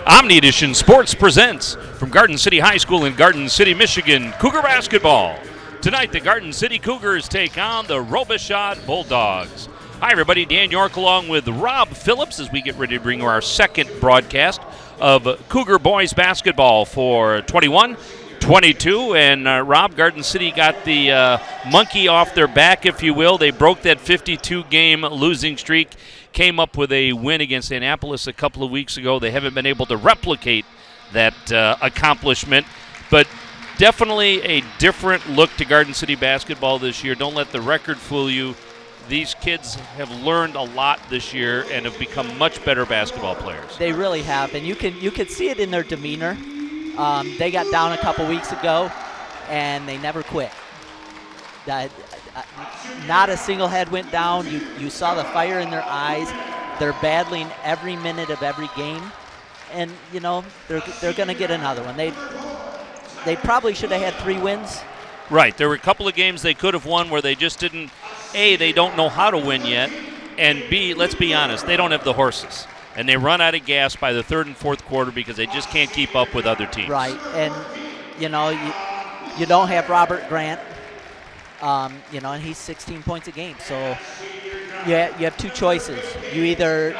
Omni Edition Sports presents from Garden City High School in Garden City, Michigan, Cougar basketball. Tonight, the Garden City Cougars take on the Robichaud Bulldogs. Hi, everybody. Dan York along with Rob Phillips as we get ready to bring you our second broadcast of Cougar boys basketball for 21-22. And Rob, Garden City got the monkey off their back, if you will. They broke that 52-game losing streak. Came up with a win against Annapolis a couple of weeks ago. They haven't been able to replicate that accomplishment, but definitely a different look to Garden City basketball this year. Don't let the record fool you. These kids have learned a lot this year and have become much better basketball players. They really have, and you can see it in their demeanor. They got down a couple weeks ago, and they never quit. Not a single head went down. You saw the fire in their eyes. They're battling every minute of every game, and you know they're going to get another one. They probably should have had 3 wins. Right. There were a couple of games they could have won where they just didn't. A, they don't know how to win yet, and B, let's be honest, they don't have the horses, and they run out of gas by the third and fourth quarter because they just can't keep up with other teams. Right, and you know you don't have Robert Grant. And he's 16 points a game. So you have 2 choices. You either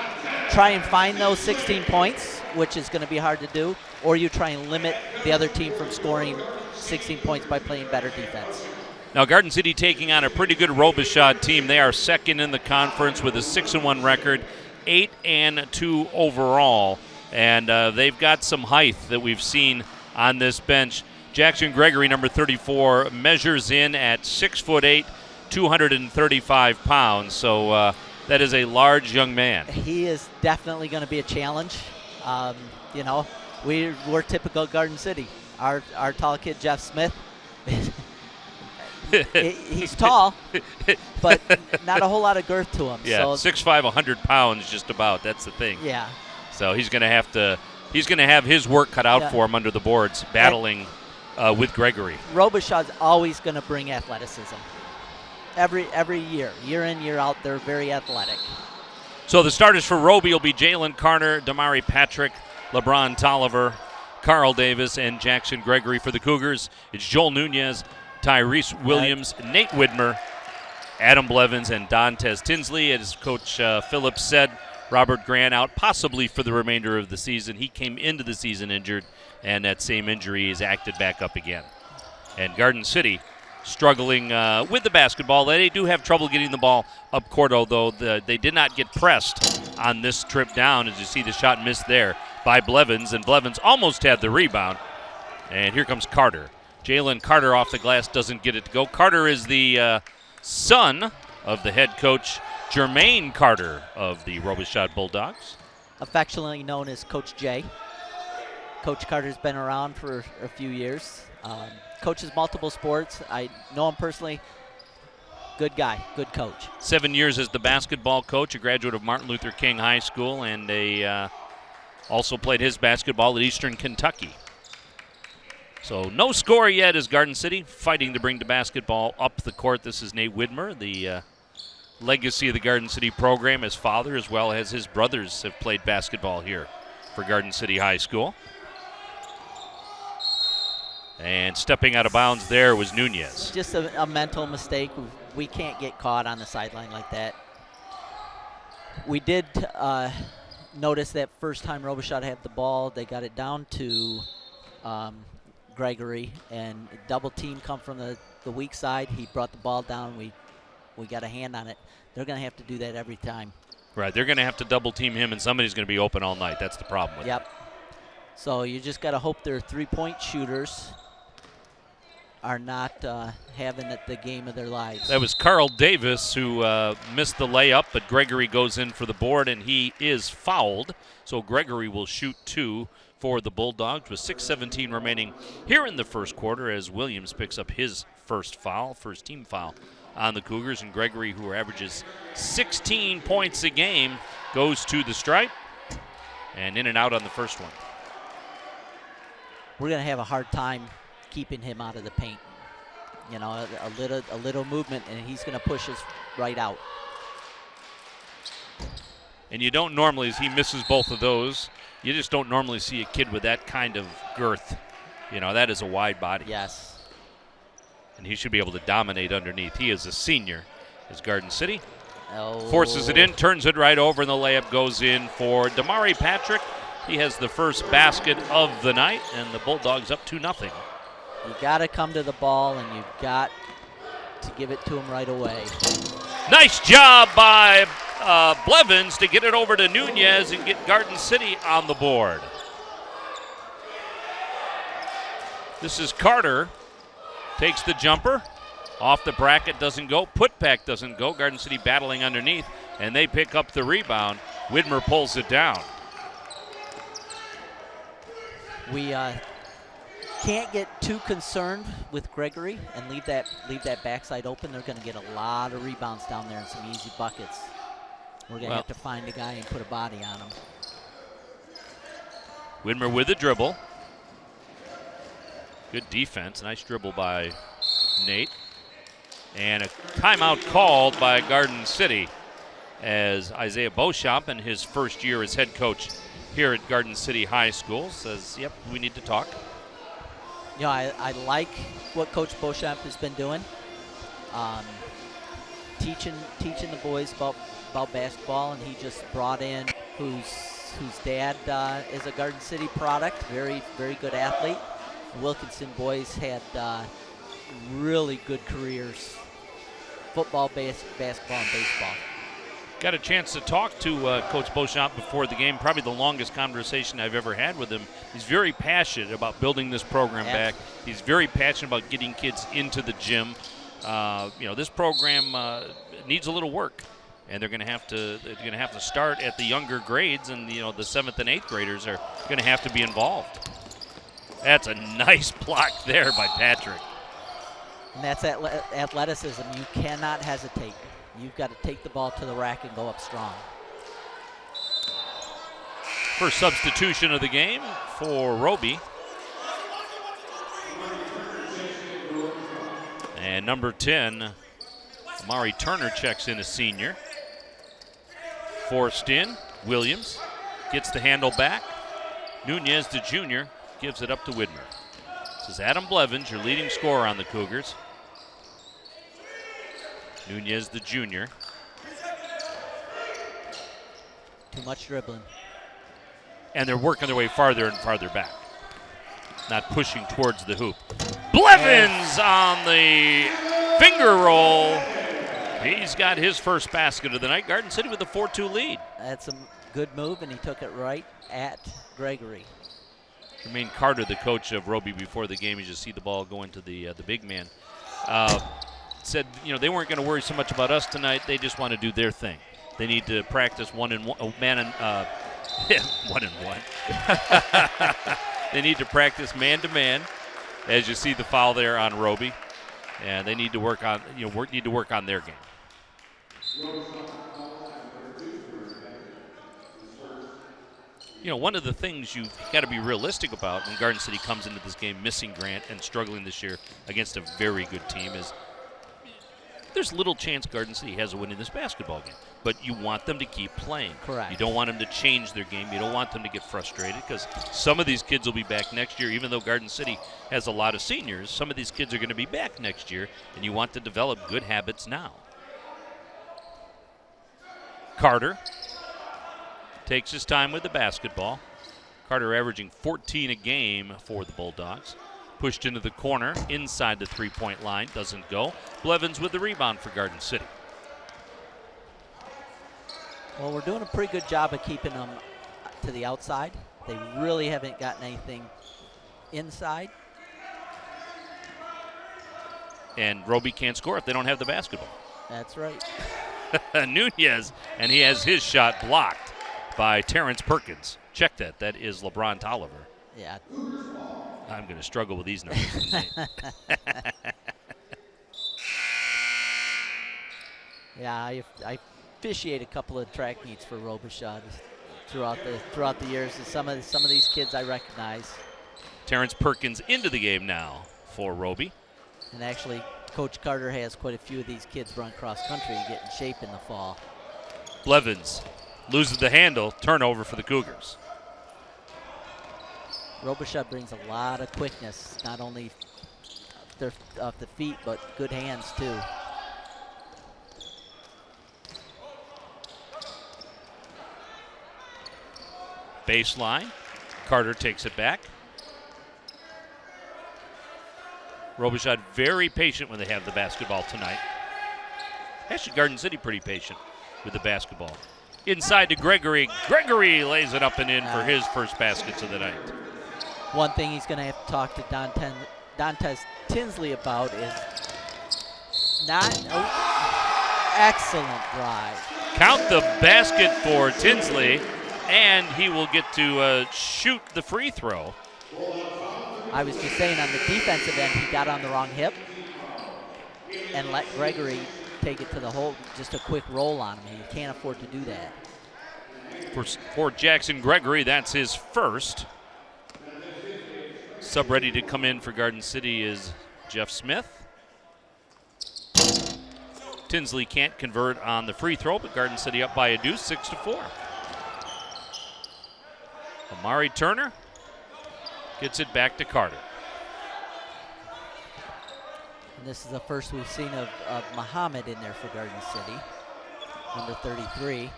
try and find those 16 points, which is going to be hard to do, or you try and limit the other team from scoring 16 points by playing better defense. Now, Garden City taking on a pretty good Robichaud team. They are second in the conference with a 6-1 record, 8-2 overall, and they've got some height that we've seen on this bench. Jackson Gregory, number 34, measures in at 6'8", 235 pounds. So that is a large young man. He is definitely going to be a challenge. We're typical Garden City. Our tall kid, Jeff Smith, he's tall, but not a whole lot of girth to him. Yeah, so 6'5", 100 pounds just about. That's the thing. Yeah. So he's going to have his work cut out for him under the boards, battling with Gregory. Robichaud's always going to bring athleticism. Every year in, year out, they're very athletic. So the starters for Roby will be Jalen Carter, Damari Patrick, LeBron Tolliver, Carl Davis, and Jackson Gregory. For the Cougars, it's Joel Nunez, Tyrese Williams, Nate Widmer, Adam Blevins, and Dantes Tinsley. As Coach Phillips said, Robert Grant out possibly for the remainder of the season. He came into the season injured, and that same injury is acted back up again. And Garden City struggling with the basketball. They do have trouble getting the ball up court, although they did not get pressed on this trip down. As you see, the shot missed there by Blevins, and Blevins almost had the rebound. And here comes Carter. Jalen Carter off the glass, doesn't get it to go. Carter is the son of the head coach, Jermaine Carter, of the Robichaud Bulldogs. Affectionately known as Coach J. Coach Carter's been around for a few years. Coaches multiple sports. I know him personally. Good guy, good coach. 7 years as the basketball coach, a graduate of Martin Luther King High School, and also played his basketball at Eastern Kentucky. So no score yet as Garden City fighting to bring the basketball up the court. This is Nate Widmer, the legacy of the Garden City program. His father as well as his brothers have played basketball here for Garden City High School. And stepping out of bounds there was Nunez. Just a mental mistake. We can't get caught on the sideline like that. We did notice that first time Robichaud had the ball, they got it down to Gregory, and double team come from the weak side. He brought the ball down. We got a hand on it. They're going to have to do that every time. Right, they're going to have to double team him, and somebody's going to be open all night. That's the problem with it. Yep. So you just got to hope their three-point shooters are not having the game of their lives. That was Carl Davis who missed the layup, but Gregory goes in for the board, and he is fouled. So Gregory will shoot 2 for the Bulldogs with 6:17 remaining here in the first quarter as Williams picks up his first team foul on the Cougars. And Gregory, who averages 16 points a game, goes to the stripe and in and out on the first one. We're going to have a hard time keeping him out of the paint. You know, a little movement, and he's going to push us right out. And you don't normally, as he misses both of those, you just don't normally see a kid with that kind of girth. You know, that is a wide body. Yes. And he should be able to dominate underneath. He is a senior, is Garden City. Oh. Forces it in, turns it right over, and the layup goes in for Damari Patrick. He has the first basket of the night, and the Bulldogs up 2-0. You got to come to the ball, and you've got to give it to him right away. Nice job by Blevins to get it over to Nunez and get Garden City on the board. This is Carter. Takes the jumper. Off the bracket, doesn't go. Putback doesn't go. Garden City battling underneath, and they pick up the rebound. Widmer pulls it down. We can't get too concerned with Gregory and leave that backside open. They're going to get a lot of rebounds down there and some easy buckets. We're going to have to find a guy and put a body on him. Widmer with the dribble. Good defense. Nice dribble by Nate. And a timeout called by Garden City as Isaiah Beauchamp, in his first year as head coach here at Garden City High School, says, yep, we need to talk. You know, I like what Coach Beauchamp has been doing, teaching the boys about basketball, and he just brought in whose dad is a Garden City product, very, very good athlete. The Wilkinson boys had really good careers, football, basketball, and baseball. Got a chance to talk to Coach Beauchamp before the game, probably the longest conversation I've ever had with him. He's very passionate about building this program back. He's very passionate about getting kids into the gym. You know, this program needs a little work, and they're going to have to start at the younger grades, and you know, the 7th and 8th graders are going to have to be involved. That's a nice block there by Patrick. And that's athleticism. You cannot hesitate. You've got to take the ball to the rack and go up strong. First substitution of the game for Roby. And number 10, Amari Turner checks in, a senior. Forced in, Williams gets the handle back. Nunez, the junior, gives it up to Widmer. This is Adam Blevins, your leading scorer on the Cougars. Nunez, the junior. Too much dribbling. And they're working their way farther and farther back. Not pushing towards the hoop. Blevins on the finger roll. He's got his first basket of the night. Garden City with a 4-2 lead. That's a good move, and he took it right at Gregory. Jermaine Carter, the coach of Roby before the game, you just see the ball going to the big man. Said, you know, they weren't going to worry so much about us tonight. They just want to do their thing. They need to practice one and one. They need to practice man to man, as you see the foul there on Roby, and they need to work on their game. You know, one of the things you've got to be realistic about when Garden City comes into this game missing Grant and struggling this year against a very good team is there's little chance Garden City has a win in this basketball game. But you want them to keep playing. Correct. You don't want them to change their game. You don't want them to get frustrated, because some of these kids will be back next year. Even though Garden City has a lot of seniors, some of these kids are going to be back next year, and you want to develop good habits now. Carter takes his time with the basketball. Carter averaging 14 a game for the Bulldogs. Pushed into the corner, inside the three-point line, doesn't go. Blevins with the rebound for Garden City. Well, we're doing a pretty good job of keeping them to the outside. They really haven't gotten anything inside. And Roby can't score if they don't have the basketball. That's right. Nunez, and he has his shot blocked by Terrence Perkins. Check that. That is LeBron Tolliver. Yeah. I'm going to struggle with these numbers tonight. Yeah, I officiate a couple of track meets for Robichaud throughout the years. And some of these kids I recognize. Terrence Perkins into the game now for Roby. And actually, Coach Carter has quite a few of these kids run cross country and get in shape in the fall. Blevins loses the handle. Turnover for the Cougars. Robichaud brings a lot of quickness, not only off the feet, but good hands too. Baseline. Carter takes it back. Robichaud very patient when they have the basketball tonight. Actually, Garden City pretty patient with the basketball. Inside to Gregory. Gregory lays it up and in for his first baskets of the night. One thing he's going to have to talk to Dantes Tinsley about is excellent drive. Count the basket for Tinsley, and he will get to shoot the free throw. I was just saying on the defensive end, he got on the wrong hip and let Gregory take it to the hole. Just a quick roll on him. He can't afford to do that. For Jackson Gregory, that's his first. Sub ready to come in for Garden City is Jeff Smith. Tinsley can't convert on the free throw, but Garden City up by a deuce, 6-4. Amari Turner gets it back to Carter. And this is the first we've seen of Muhammad in there for Garden City, number 33.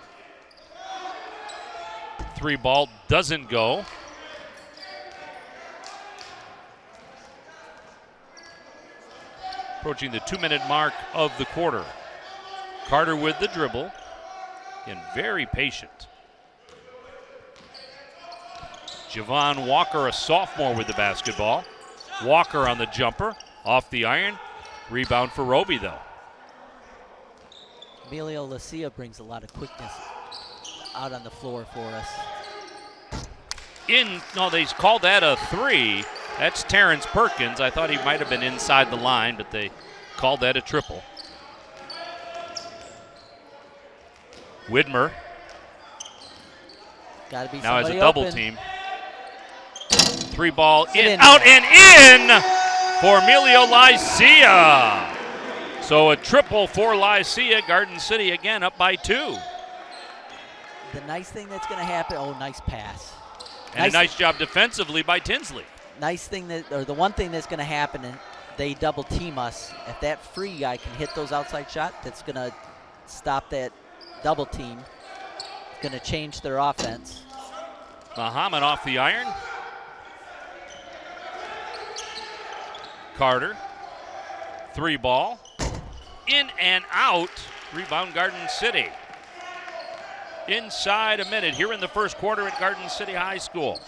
Three ball doesn't go. Approaching the 2-minute mark of the quarter. Carter with the dribble and very patient. Javon Walker, a sophomore, with the basketball. Walker on the jumper, off the iron. Rebound for Roby, though. Emilio Lucia brings a lot of quickness out on the floor for us. No, they called that a three. That's Terrence Perkins. I thought he might have been inside the line, but they called that a triple. Widmer. Gotta be now has a somebody double open. team. Three ball in, in out and in for Emilio Lycia. So a triple for Lycia. Garden City again up by 2. The nice thing that's going to happen, nice pass. And a nice job defensively by Tinsley. Nice thing the one thing that's going to happen, and they double team us. If that free guy can hit those outside shots, that's going to stop that double team. Going to change their offense. Muhammad off the iron. Carter, three ball, in and out. Rebound Garden City. Inside a minute here in the first quarter at Garden City High School.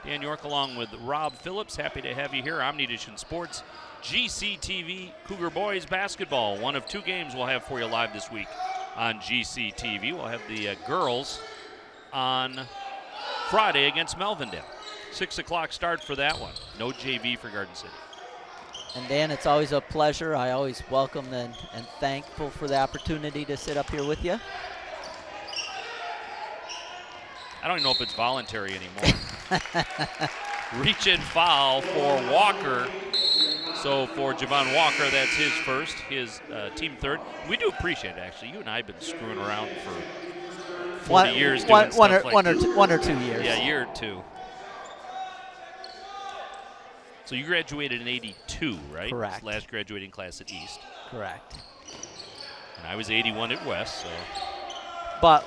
Dan York along with Rob Phillips. Happy to have you here. Omnidition Sports, GCTV Cougar Boys Basketball. One of 2 games we'll have for you live this week on GCTV. We'll have the girls on Friday against Melvindale. 6 o'clock start for that one. No JV for Garden City. And Dan, it's always a pleasure. I always welcome and thankful for the opportunity to sit up here with you. I don't even know if it's voluntary anymore. Reach and foul for Walker. So for Javon Walker, that's his first, his team third. We do appreciate it, actually. You and I have been screwing around for 40 years doing stuff like this. One or 2 years. Yeah, a year or 2. So you graduated in 82, right? Correct. Last graduating class at East. Correct. And I was 81 at West, so. But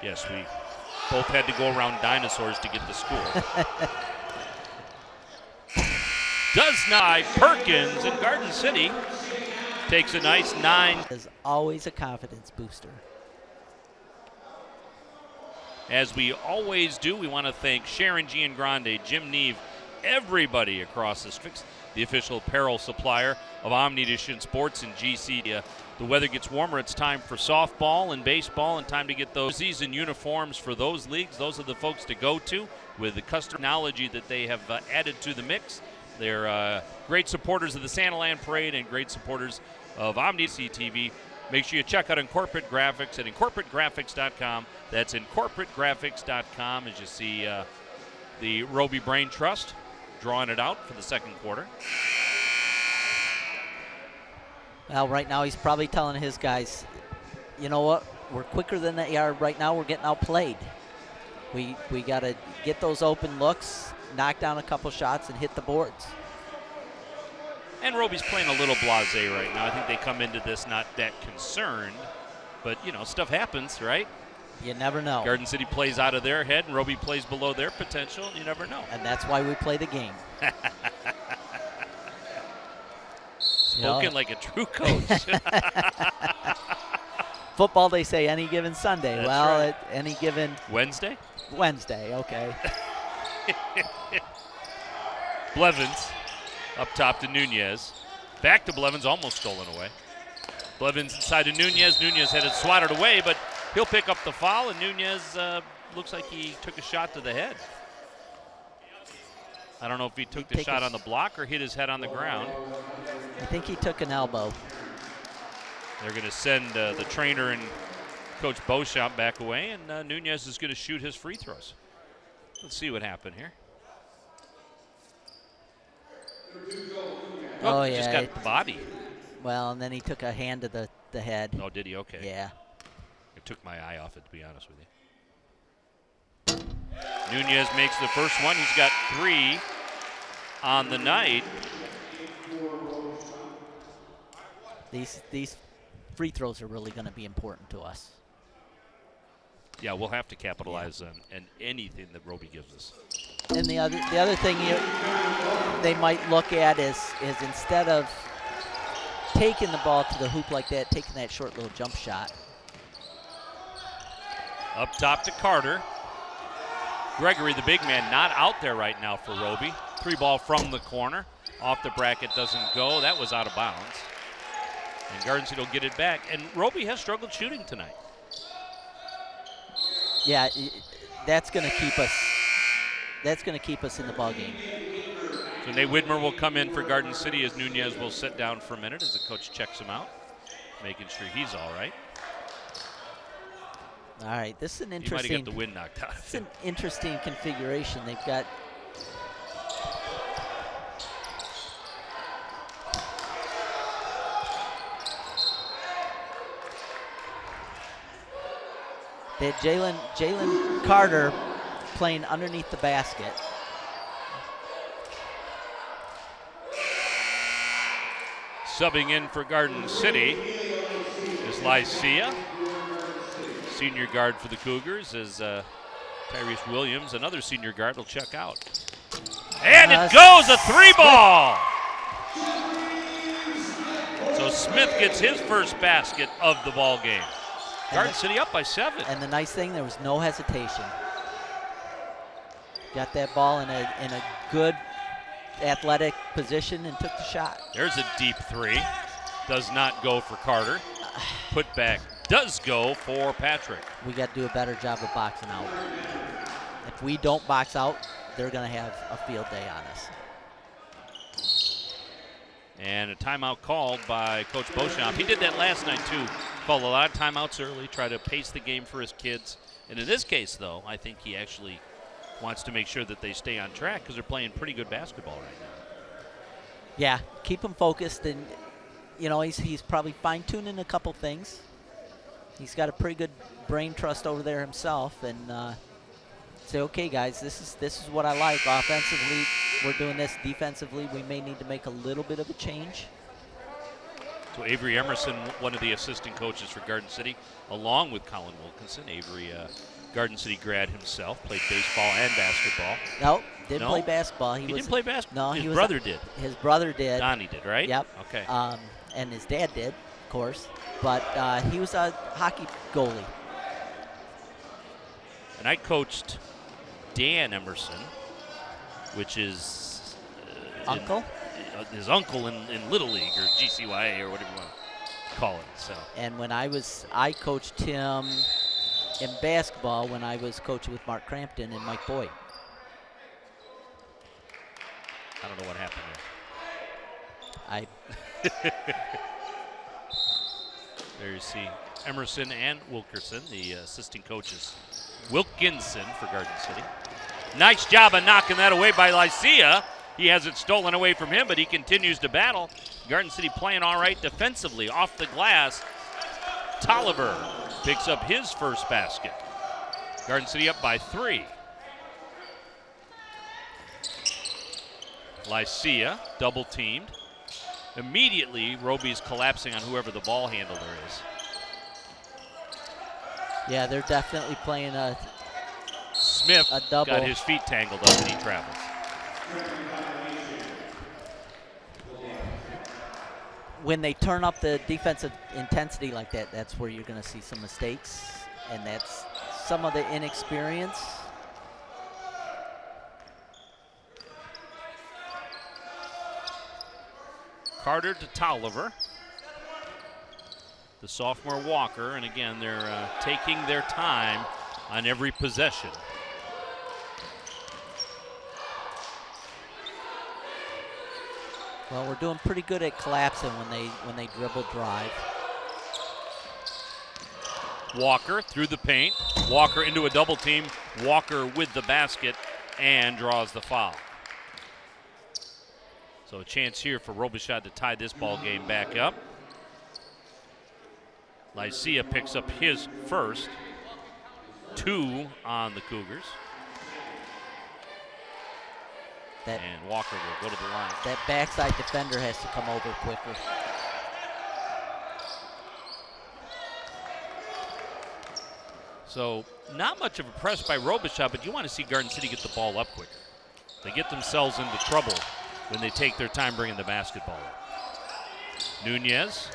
yes, we both had to go around dinosaurs to get to school. Does not. Perkins in Garden City takes a nice 9. is always a confidence booster. As we always do, we want to thank Sharon Giangrande, Jim Neve, everybody across the Strix, the official apparel supplier of Omnidition Sports and GC. The weather gets warmer. It's time for softball and baseball, and time to get those season uniforms for those leagues. Those are the folks to go to with the custom technology that they have added to the mix. They're great supporters of the Santa Land Parade and great supporters of Omnidition TV. Make sure you check out Incorporate Graphics at incorporategraphics.com. That's incorporategraphics.com as you see the Roby Brain Trust drawing it out for the second quarter. Well, right now he's probably telling his guys, you know what? We're quicker than they are right now. We're getting outplayed. We got to get those open looks, knock down a couple shots, and hit the boards. And Roby's playing a little blasé right now. I think they come into this not that concerned, but stuff happens, right? You never know. Garden City plays out of their head, and Roby plays below their potential. You never know. And that's why we play the game. Spoken like a true coach. Football, they say any given Sunday. That's well, right. any given Wednesday, okay. Blevins up top to Nunez. Back to Blevins, almost stolen away. Blevins inside to Nunez. Nunez had it swatted away, but he'll pick up the foul, and Nunez looks like he took a shot to the head. I don't know if he took the shot on the block or hit his head on the ground. I think he took an elbow. They're going to send the trainer and Coach Beauchamp back away, and Nunez is going to shoot his free throws. Let's see what happened here. Oh, he yeah. just got the body. Well, and then he took a hand to the head. Oh, did he? Okay. Yeah. It took my eye off it, to be honest with you. Nunez makes the first one. He's got 3 on the night. These free throws are really going to be important to us. Yeah, we'll have to capitalize on anything that Roby gives us. And the other thing they might look at is instead of taking the ball to the hoop like that, taking that short little jump shot. Up top to Carter. Gregory, the big man, not out there right now for Roby. 3 ball from the corner. Off the bracket, doesn't go. That was out of bounds. And Garden City will get it back. And Roby has struggled shooting tonight. Yeah, that's going to keep us. That's going to keep us in the ball game. So Nate Widmer will come in for Garden City as Nunez will sit down for a minute as the coach checks him out, making sure he's all right. All right, this is an interesting. He might have got the wind knocked out of It's him. an interesting configuration. They've got. They had Jalen Carter playing underneath the basket. Subbing in for Garden City is Lycia. Senior guard for the Cougars is Tyrese Williams. Another senior guard will check out. And it goes, a 3-ball! So Smith gets his first basket of the ball game. Garden City up by 7. And the nice thing, there was no hesitation. Got that ball in a good athletic position and took the shot. There's a deep 3. Does not go for Carter. Put back does go for Patrick. We got to do a better job of boxing out. If we don't box out, they're going to have a field day on us. And a timeout called by Coach Beauchamp. He did that last night, too. Called a lot of timeouts early, try to pace the game for his kids. And in this case, though, I think he actually wants to make sure that they stay on track because they're playing pretty good basketball right now. Yeah, keep them focused. And, he's probably fine-tuning a couple things. He's got a pretty good brain trust over there himself. And say, okay, guys, this is what I like. Offensively, we're doing this. Defensively, we may need to make a little bit of a change. So Avery Emerson, one of the assistant coaches for Garden City, along with Colin Wilkinson. Avery, Garden City grad himself, played baseball and basketball. No, didn't play basketball. He didn't play basketball? No, his brother did. His brother did. Donnie did, right? Yep. Okay. And his dad did, of course. But he was a hockey goalie. And I coached Dan Emerson, which is uncle? His uncle in Little League or GCYA or whatever you want to call it. So. And when I coached him in basketball when I was coaching with Mark Crampton and Mike Boyd. I don't know what happened there. There you see Emerson and Wilkerson, the assistant coaches. Wilkinson for Garden City. Nice job of knocking that away by Lycia. He has it stolen away from him, but he continues to battle. Garden City playing all right defensively off the glass. Tolliver picks up his first basket. Garden City up by 3. Lycia double teamed. Immediately, Roby's collapsing on whoever the ball handler is. Yeah, they're definitely playing Smith a double. got his feet tangled up and he travels. When they turn up the defensive intensity like that, that's where you're going to see some mistakes, and that's some of the inexperience. Carter to Tolliver. The sophomore Walker, and again, they're taking their time on every possession. Well, we're doing pretty good at collapsing when they dribble drive. Walker through the paint. Walker into a double team. Walker with the basket and draws the foul. So a chance here for Robichaud to tie this ball game back up. Lycia picks up his first. 2 on the Cougars. And Walker will go to the line. That backside defender has to come over quicker. So not much of a press by Robichaud, but you want to see Garden City get the ball up quicker. They get themselves into trouble when they take their time bringing the basketball up. Nunez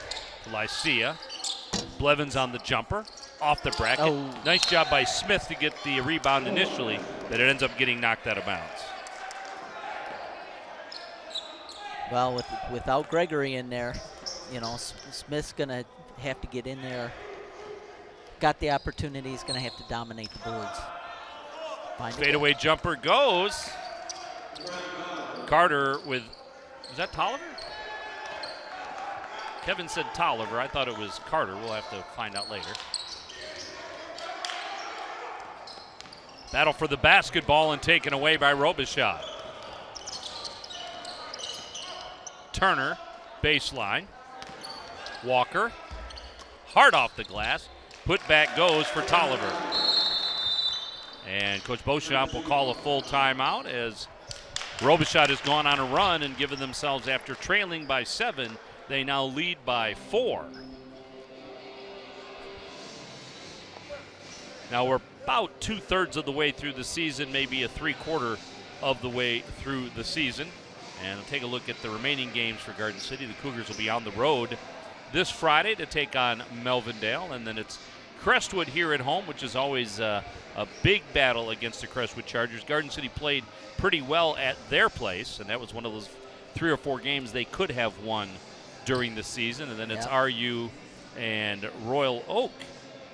to Lycia. Blevins on the jumper, off the bracket. Oh. Nice job by Smith to get the rebound initially, but it ends up getting knocked out of bounds. Well, without Gregory in there, you know, Smith's going to have to get in there. Got the opportunity, he's going to have to dominate the boards. Fadeaway jumper goes. Carter with, is that Tolliver? Kevin said Tolliver. I thought it was Carter. We'll have to find out later. Battle for the basketball and taken away by Robichaud. Turner, baseline. Walker, hard off the glass. Put back goes for Tolliver. And Coach Beauchamp will call a full timeout as Robichaud has gone on a run and given themselves, after trailing by 7, they now lead by 4. Now we're about 2/3 of the way through the season, maybe a 3/4 of the way through the season. And we'll take a look at the remaining games for Garden City. The Cougars will be on the road this Friday to take on Melvindale, and then it's Crestwood here at home, which is always a big battle against the Crestwood Chargers. Garden City played pretty well at their place, and that was one of those 3 or 4 games they could have won during the season. And then it's RU and Royal Oak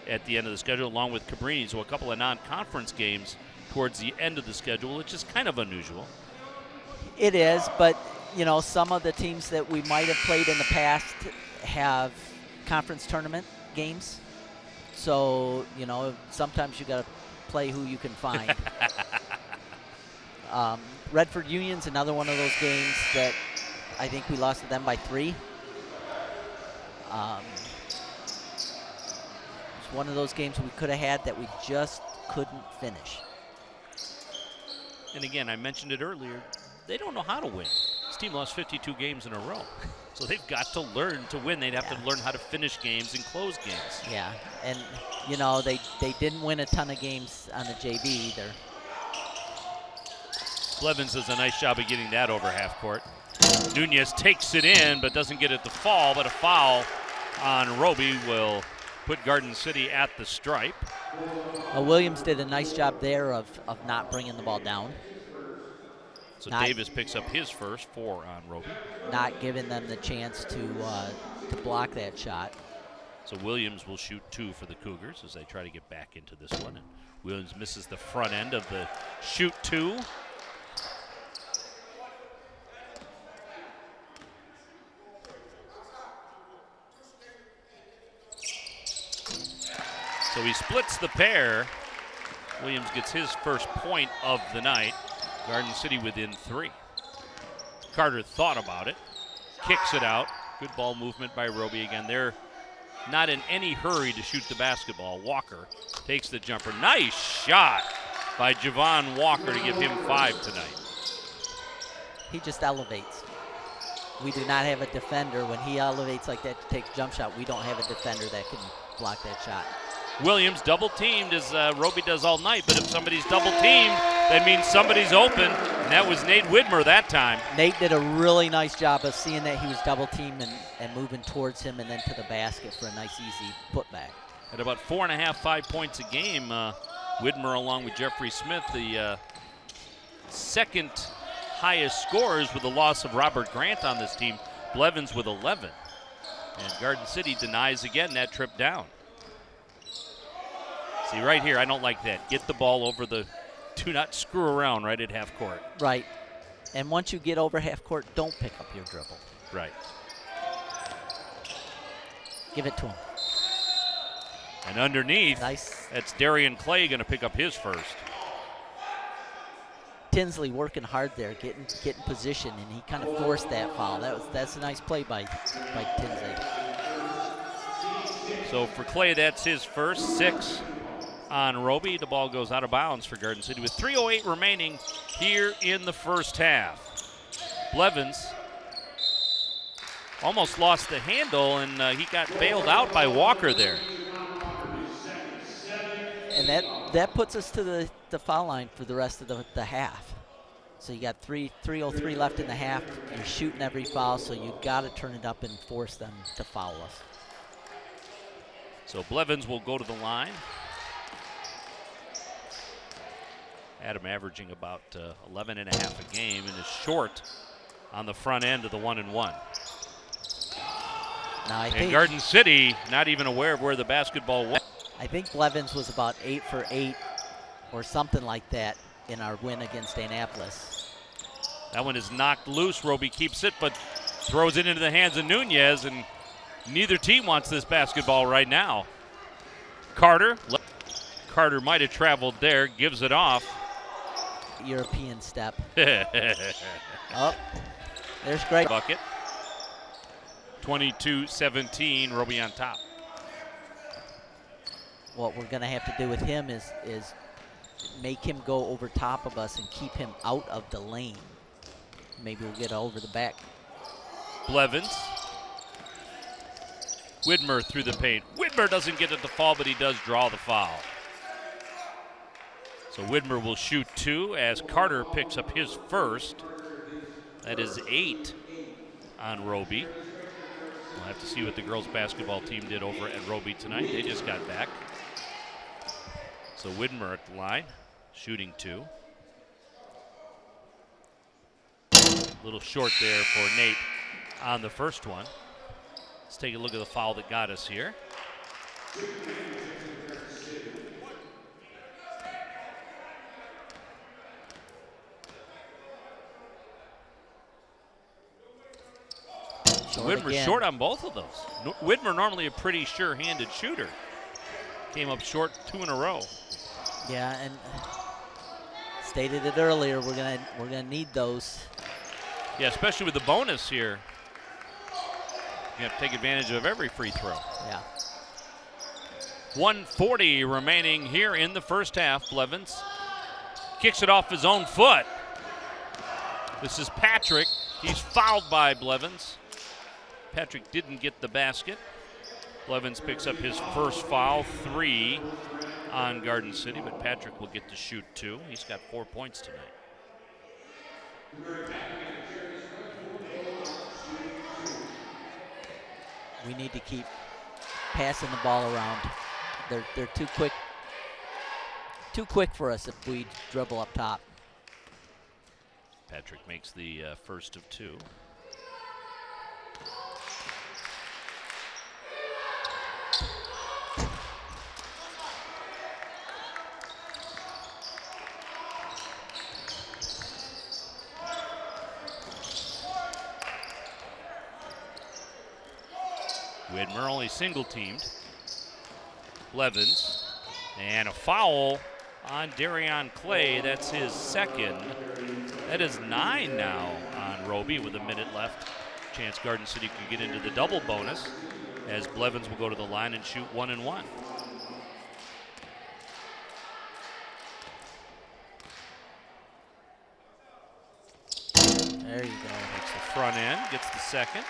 at the end of the schedule, along with Cabrini. So a couple of non-conference games towards the end of the schedule, which is kind of unusual. It is, but you know, some of the teams that we might have played in the past have conference tournament games. So, you know, sometimes you got to play who you can find. Redford Union's another one of those games that I think we lost to them by 3. It's one of those games we could have had that we just couldn't finish. And again, I mentioned it earlier, they don't know how to win. This team lost 52 games in a row. So they've got to learn to win. They'd have to learn how to finish games and close games. Yeah, and you know, they didn't win a ton of games on the JV either. Blevins does a nice job of getting that over half court. Nunez takes it in, but doesn't get it to fall, but a foul on Roby will put Garden City at the stripe. Well, Williams did a nice job there of not bringing the ball down. So Davis picks up his first, 4 on Roby. Not giving them the chance to block that shot. So Williams will shoot 2 for the Cougars as they try to get back into this one. And Williams misses the front end of the shoot 2. So he splits the pair. Williams gets his first point of the night. Garden City within 3. Carter thought about it, kicks it out. Good ball movement by Roby again. They're not in any hurry to shoot the basketball. Walker takes the jumper. Nice shot by Javon Walker to give him 5 tonight. He just elevates. We do not have a defender. When he elevates like that to take a jump shot, we don't have a defender that can block that shot. Williams double teamed as Roby does all night, but if somebody's double teamed, that means somebody's open, and that was Nate Widmer that time. Nate did a really nice job of seeing that he was double teamed and moving towards him and then to the basket for a nice easy putback. At about 4.5, 5 points a game, Widmer along with Jeffrey Smith, the second highest scorers with the loss of Robert Grant on this team. Blevins with 11. And Garden City denies again that trip down. See, right here, I don't like that. Get the ball over the, do not screw around right at half court. Right. And once you get over half court, don't pick up your dribble. Right. Give it to him. And underneath, Nice. that's Darian Clay going to pick up his first. Tinsley working hard there, getting position, and he kind of forced that foul. That's a nice play by Tinsley. So for Clay, that's his first, 6 on Roby. The ball goes out of bounds for Garden City with 3:08 remaining here in the first half. Blevins almost lost the handle, and he got bailed out by Walker there. And that puts us to the foul line for the rest of the half. So you got 3:03 left in the half. You're shooting every foul, so you got to turn it up and force them to foul us. So Blevins will go to the line. Adam averaging about 11.5 a game and is short on the front end of the 1-and-1. Now I And think Garden City not even aware of where the basketball was. I think Blevins was about 8 for 8 or something like that in our win against Annapolis. That one is knocked loose. Roby keeps it, but throws it into the hands of Nunez, and neither team wants this basketball right now. Carter might have traveled there, gives it off. European step. Oh, there's Greg. Bucket. 22-17, Roby on top. What we're going to have to do with him is make him go over top of us and keep him out of the lane. Maybe we'll get over the back. Blevins. Widmer through the paint. Widmer doesn't get it to fall, but he does draw the foul. So Widmer will shoot 2 as Carter picks up his first. That is 8 on Roby. We'll have to see what the girls basketball team did over at Roby tonight. They just got back. So Widmer at the line, shooting 2. A little short there for Nate on the first one. Let's take a look at the foul that got us here. Widmer short on both of those. Widmer normally a pretty sure-handed shooter. Came up short 2 in a row. Yeah, and stated it earlier, we're gonna need those. Yeah, especially with the bonus here. You have to take advantage of every free throw. Yeah. 1:40 remaining here in the first half. Blevins kicks it off his own foot. This is Patrick. He's fouled by Blevins. Patrick didn't get the basket. Blevins picks up his first foul, 3 on Garden City, but Patrick will get to shoot 2. He's got 4 points tonight. We need to keep passing the ball around. They're too quick for us if we dribble up top. Patrick makes the first of 2. Widmer only single-teamed. Blevins. And a foul on Darian Clay. That's his second. That is 9 now on Roby with a minute left. Chance Garden City could get into the double bonus. as Blevins will go to the line and shoot 1 and 1. There you go. Makes the front end, gets the second.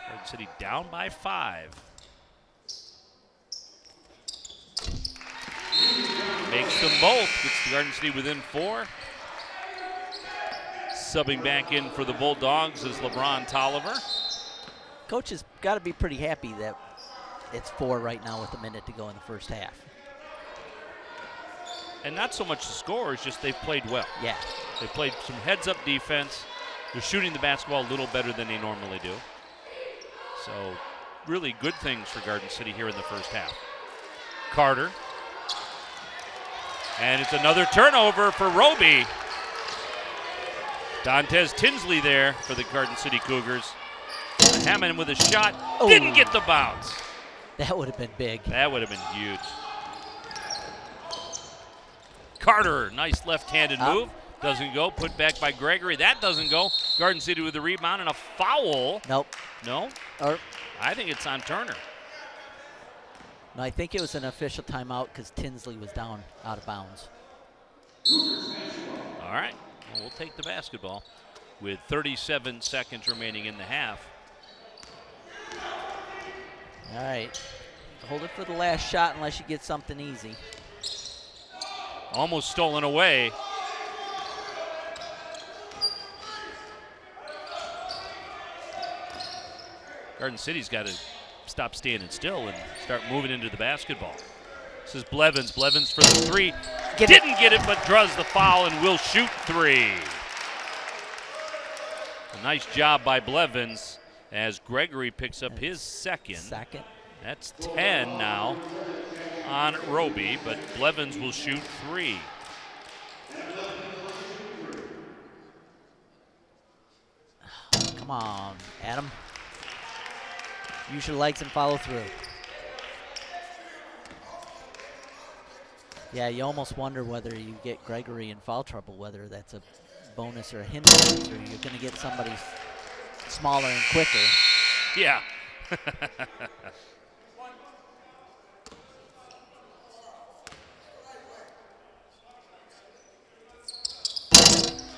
Garden City down by 5. Makes them both, gets the Garden City within 4. Subbing back in for the Bulldogs is LeBron Tolliver. Coach has got to be pretty happy that it's 4 right now with a minute to go in the first half. And not so much the score, it's just they've played well. Yeah. They've played some heads-up defense. They're shooting the basketball a little better than they normally do. So really good things for Garden City here in the first half. Carter. And it's another turnover for Roby. Dantes Tinsley there for the Garden City Cougars. Hammond with a shot. Oh. Didn't get the bounce. That would have been big. That would have been huge. Carter, nice left-handed move. Doesn't go. Put back by Gregory. That doesn't go. Garden City with the rebound and a foul. Nope. No? Or, I think it's on Turner. no, I think it was an official timeout because Tinsley was down out of bounds. All right. Well, we'll take the basketball with 37 seconds remaining in the half. All right. Hold it for the last shot unless you get something easy. Almost stolen away. Garden City's got to stop standing still and start moving into the basketball. This is Blevins. Blevins for the 3. Didn't get it, but draws the foul and will shoot 3. A nice job by Blevins as Gregory picks up his second. That's 10 now on Roby, but Blevins will shoot 3. Come on, Adam. Use your legs and follow through. Yeah, you almost wonder whether you get Gregory in foul trouble, whether that's a bonus or a hindrance, or you're going to get somebody smaller and quicker. Yeah.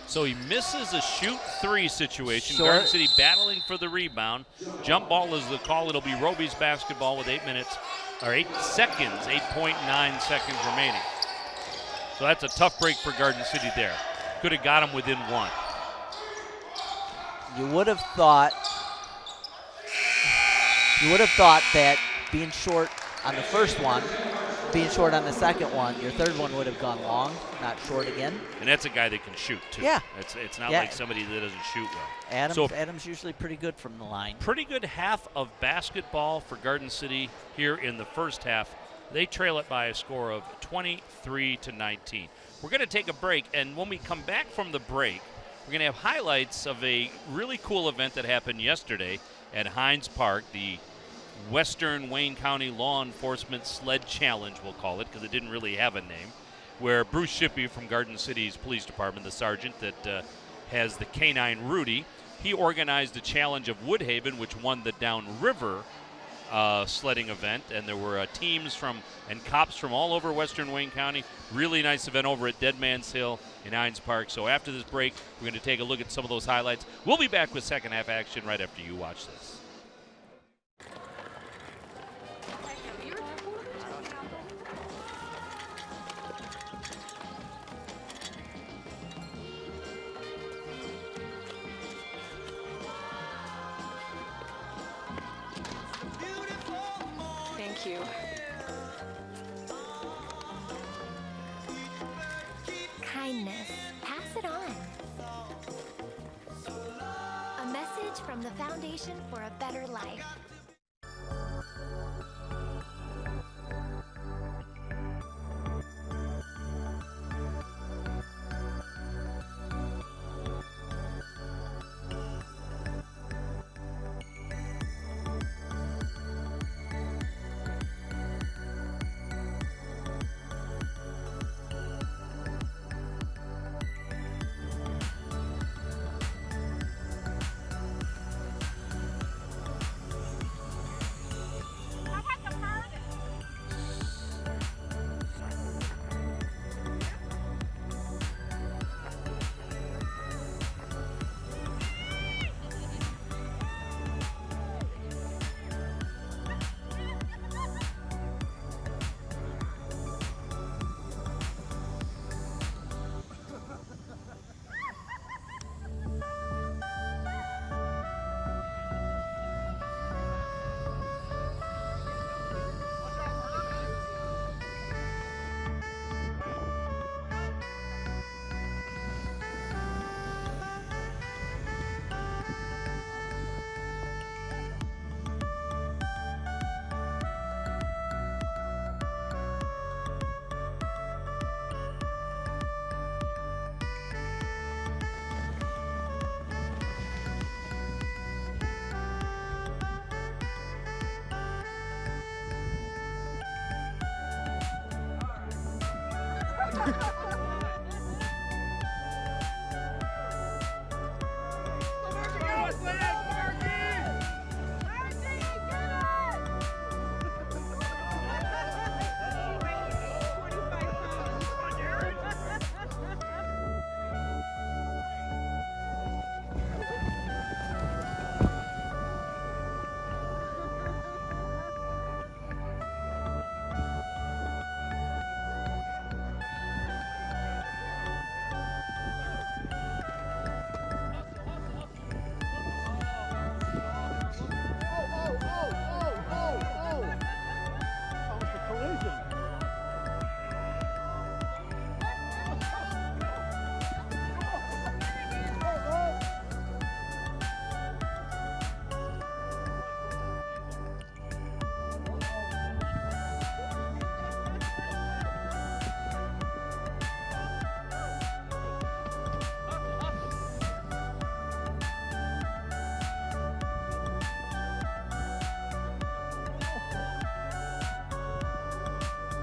So he misses a shoot 3 situation. Short. Garden City battling for the rebound. Jump ball is the call. It'll be Roby's basketball with 8 minutes, or 8 seconds, 8.9 seconds remaining. So that's a tough break for Garden City there. Could have got him within 1. You would have thought that being short on the first one, being short on the second one, your third one would have gone long, not short again. And that's a guy that can shoot, too. Yeah. It's not like somebody that doesn't shoot well. Adam's usually pretty good from the line. Pretty good half of basketball for Garden City here in the first half. They trail it by a score of 23-19. We're going to take a break, and when we come back from the break, we're going to have highlights of a really cool event that happened yesterday at Hines Park, the Western Wayne County Law Enforcement Sled Challenge, we'll call it, because it didn't really have a name, where Bruce Shippey from Garden City's police department, the sergeant that has the K-9 Rudy, he organized a challenge of Woodhaven, which won the downriver sledding event, and there were teams and cops from all over Western Wayne County. Really nice event over at Dead Man's Hill in Hines Park. So after this break, we're going to take a look at some of those highlights. We'll be back with second half action right after you watch this. Thank you. Kindness. Pass it on. A message from the Foundation for a Better Life.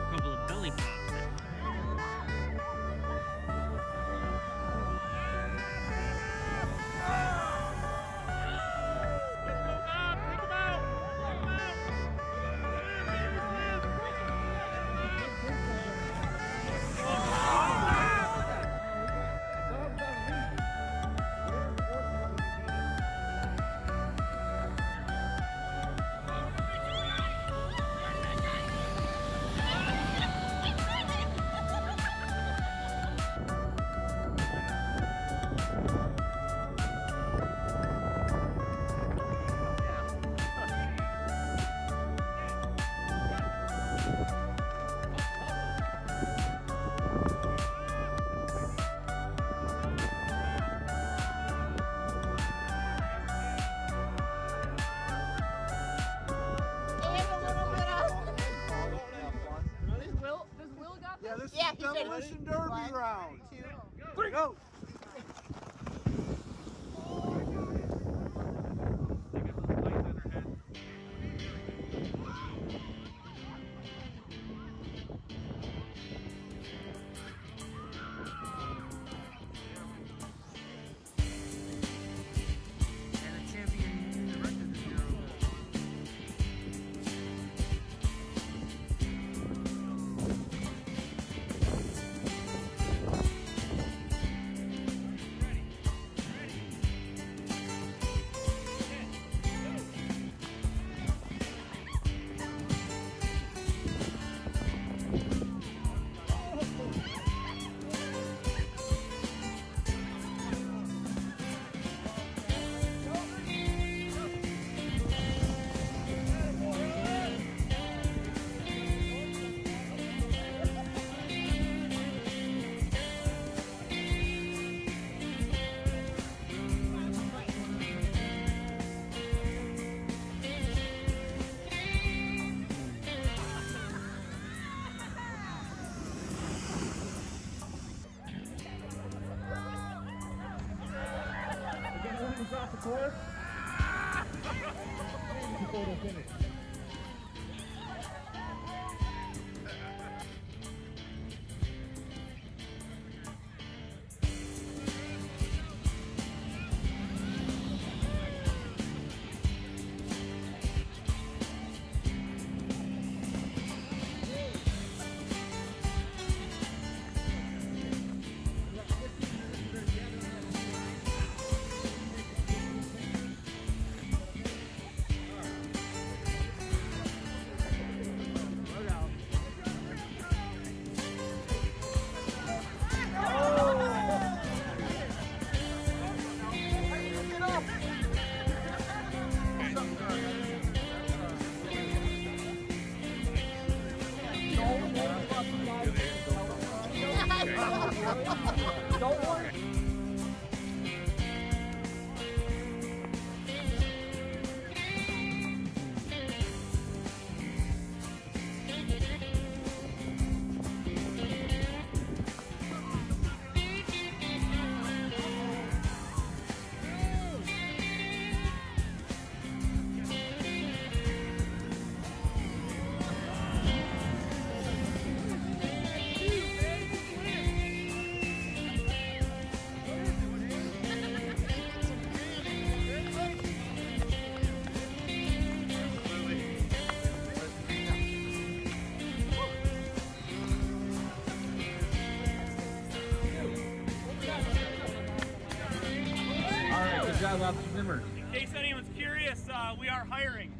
Couple of belly pops there. This is Demolition Derby round. 2, 3, go. And the champion, the rest of the zero. Off the course. Before they finish. Don't worry. In case anyone's curious, we are hiring.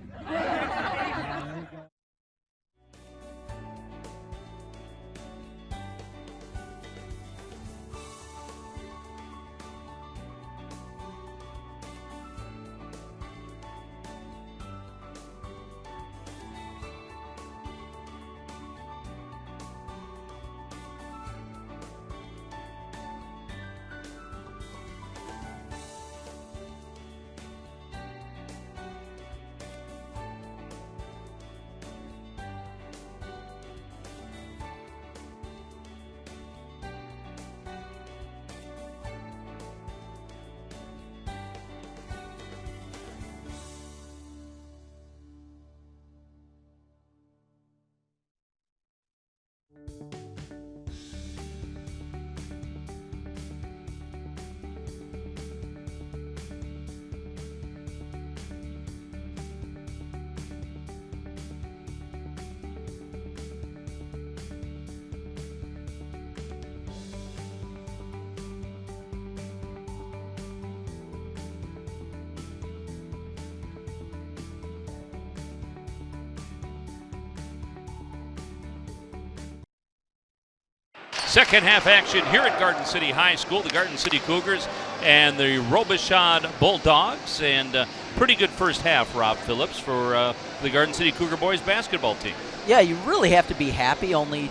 Second half action here at Garden City High School. The Garden City Cougars and the Robichaud Bulldogs. And pretty good first half, Rob Phillips, for the Garden City Cougar boys basketball team. Yeah, you really have to be happy, only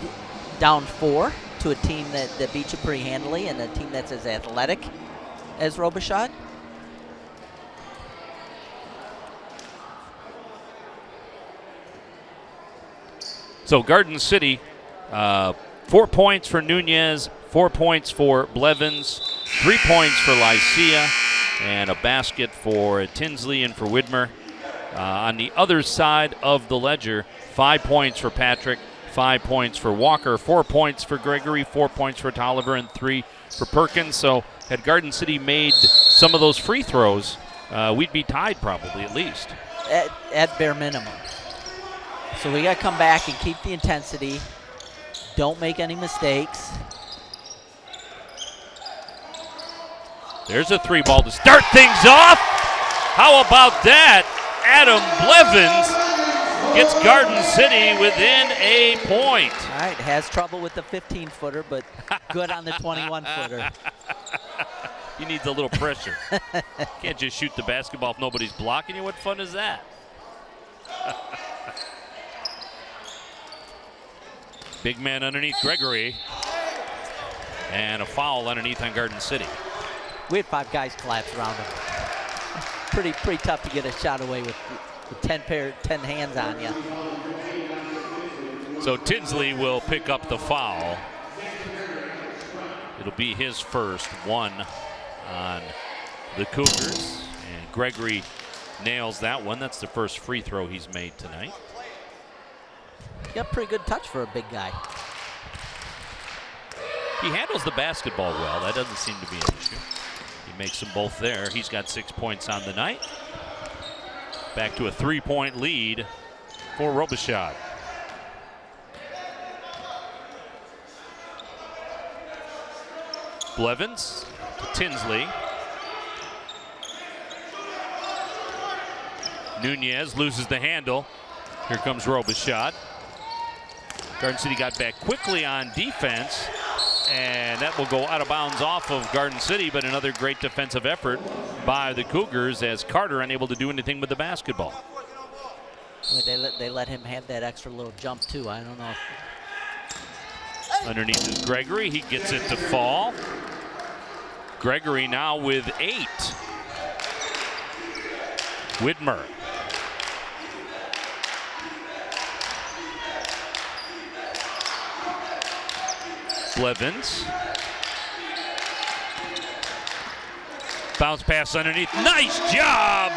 down 4 to a team that beat you pretty handily and a team that's as athletic as Robichaud. So Garden City, 4 points for Nunez, 4 points for Blevins, 3 points for Lycia, and a basket for Tinsley and for Widmer. On the other side of the ledger, 5 points for Patrick, 5 points for Walker, 4 points for Gregory, 4 points for Tolliver, and 3 for Perkins. So had Garden City made some of those free throws, we'd be tied probably at least. At bare minimum. So we got to come back and keep the intensity. Don't make any mistakes. There's a 3 ball to start things off. How about that? Adam Blevins gets Garden City within a point. All right, has trouble with the 15-footer, but good on the 21-footer. He needs a little pressure. Can't just shoot the basketball if nobody's blocking you. What fun is that? Big man underneath Gregory. And a foul underneath on Garden City. We had 5 guys collapse around him. Pretty tough to get a shot away with 10 hands on you. So Tinsley will pick up the foul. It'll be his first one on the Cougars. And Gregory nails that one. That's the first free throw he's made tonight. Got pretty good touch for a big guy. He handles the basketball well. That doesn't seem to be an issue. He makes them both there. He's got 6 points on the night. Back to a 3-point lead for Robichaud. Blevins to Tinsley. Nunez loses the handle. Here comes Robichaud. Garden City got back quickly on defense, and that will go out of bounds off of Garden City, but another great defensive effort by the Cougars as Carter unable to do anything with the basketball. They let him have that extra little jump too. I don't know. Underneath is Gregory. He gets it to fall. Gregory now with 8. Widmer. Blevins. Bounce pass underneath. Nice job!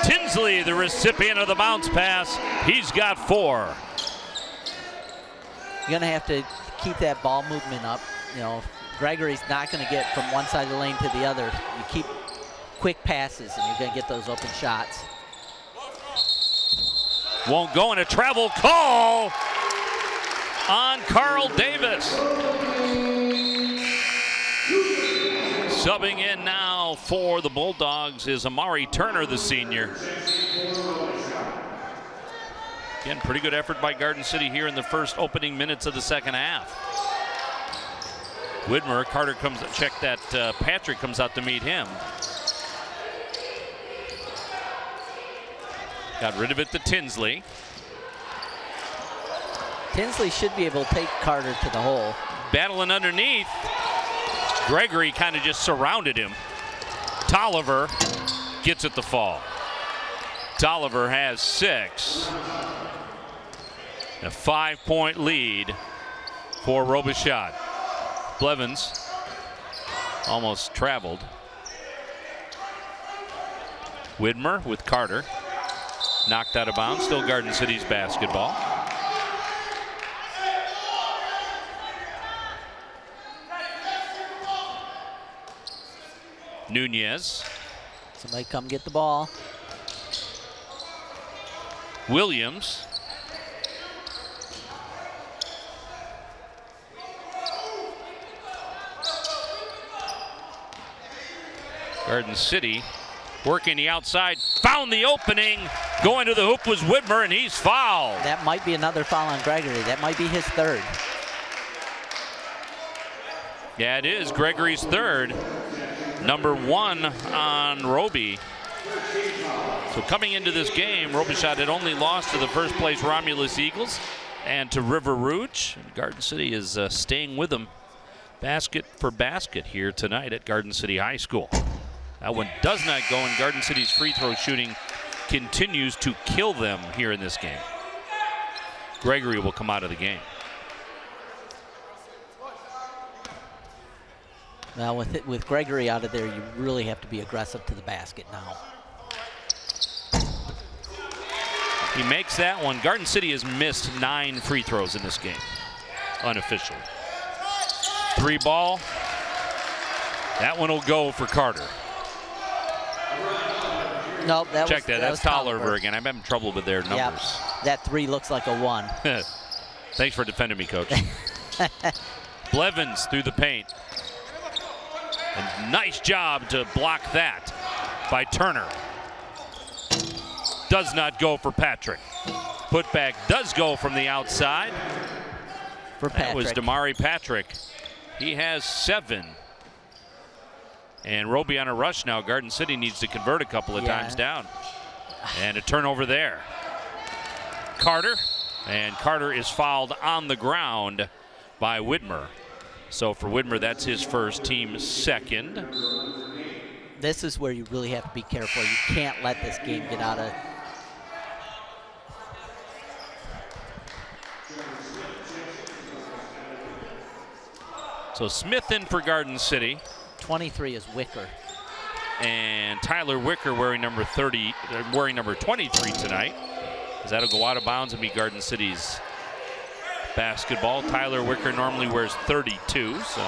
Tinsley, the recipient of the bounce pass. He's got 4. You're going to have to keep that ball movement up. You know, Gregory's not going to get from one side of the lane to the other. You keep quick passes, and you're going to get those open shots. Won't go, in a travel call on Carl Davis. Subbing in now foul for the Bulldogs is Amari Turner, the senior. Again, pretty good effort by Garden City here in the first opening minutes of the second half. Widmer, Carter comes, check that, Patrick comes out to meet him. Got rid of it to Tinsley. Tinsley should be able to take Carter to the hole. Battling underneath. Gregory kind of just surrounded him. Tolliver gets it to fall. Tolliver has 6. A 5-point lead for Robichaud. Blevins almost traveled. Widmer with Carter. Knocked out of bounds. Still Garden City's basketball. Nunez. Somebody come get the ball. Williams. Garden City working the outside, found the opening, going to the hoop was Widmer, and he's fouled. That might be another foul on Gregory. That might be his 3rd. Yeah, it is Gregory's 3rd. Number 1 on Roby. So coming into this game, Robichaud had only lost to the first place Romulus Eagles and to River Rouge. And Garden City is staying with them basket for basket here tonight at Garden City High School. That one does not go, and Garden City's free throw shooting continues to kill them here in this game. Gregory will come out of the game. Well, with Gregory out of there, you really have to be aggressive to the basket now. He makes that one. Garden City has missed 9 free throws in this game, unofficial. 3 ball. That one will go for Carter. Nope, Check that. That's Tolliver again. I'm having trouble with their numbers. Yep. That 3 looks like a 1. Thanks for defending me, Coach. Blevins through the paint. And nice job to block that by Turner. Does not go for Patrick. Putback does go from the outside. For Patrick. That was Damari Patrick. He has 7. And Roby on a rush now. Garden City needs to convert a couple of times down. And a turnover there. Carter. And Carter is fouled on the ground by Widmer. So for Widmer, that's his first, team 2nd. This is where you really have to be careful. You can't let this game get out of... So Smith in for Garden City. 23 is Wicker. And Tyler Wicker wearing number 23 tonight. As that'll go out of bounds and be Garden City's basketball. Tyler Wicker normally wears 32, so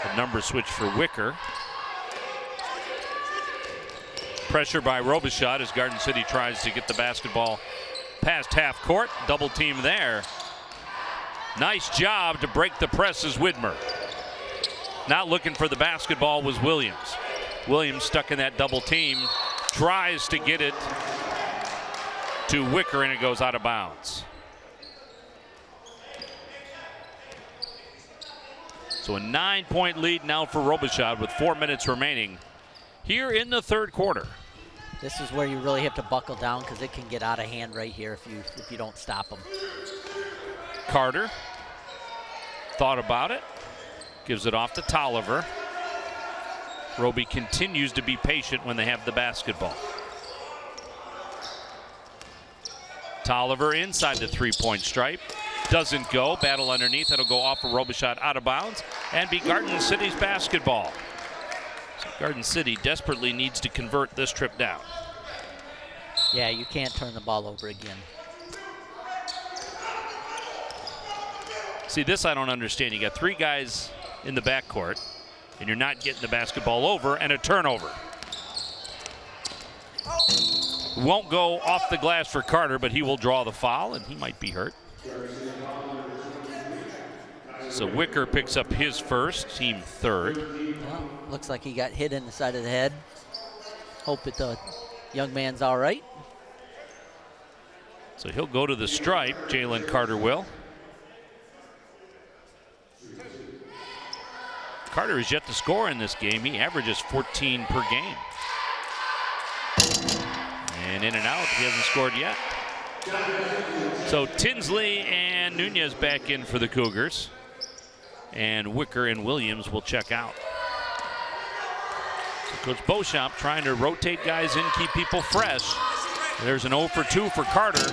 the number switch for Wicker. Pressure by Robichaud as Garden City tries to get the basketball past half court. Double team there. Nice job to break the press as Widmer. Not looking for the basketball was Williams. Williams stuck in that double team. Tries to get it to Wicker, and it goes out of bounds. So a 9-point lead now for Robichaud with 4 minutes remaining here in the 3rd quarter. This is where you really have to buckle down because it can get out of hand right here if you don't stop them. Carter thought about it. Gives it off to Tolliver. Roby continues to be patient when they have the basketball. Tolliver inside the 3-point stripe. Doesn't go. Battle underneath. That'll go off of Robichaud out of bounds and be Garden City's basketball. So Garden City desperately needs to convert this trip down. Yeah, you can't turn the ball over again. See, this I don't understand. You got 3 guys in the backcourt, and you're not getting the basketball over, and a turnover. Won't go off the glass for Carter, but he will draw the foul, and he might be hurt. So Wicker picks up his first, team third. Well, looks like he got hit in the side of the head. Hope that the young man's all right. So he'll go to the stripe, Jalen Carter will. Carter is yet to score in this game. He averages 14 per game. And in and out, he hasn't scored yet. So Tinsley and Nunez back in for the Cougars. And Wicker and Williams will check out. So Coach Beauchamp trying to rotate guys in, keep people fresh. There's an 0 for 2 for Carter.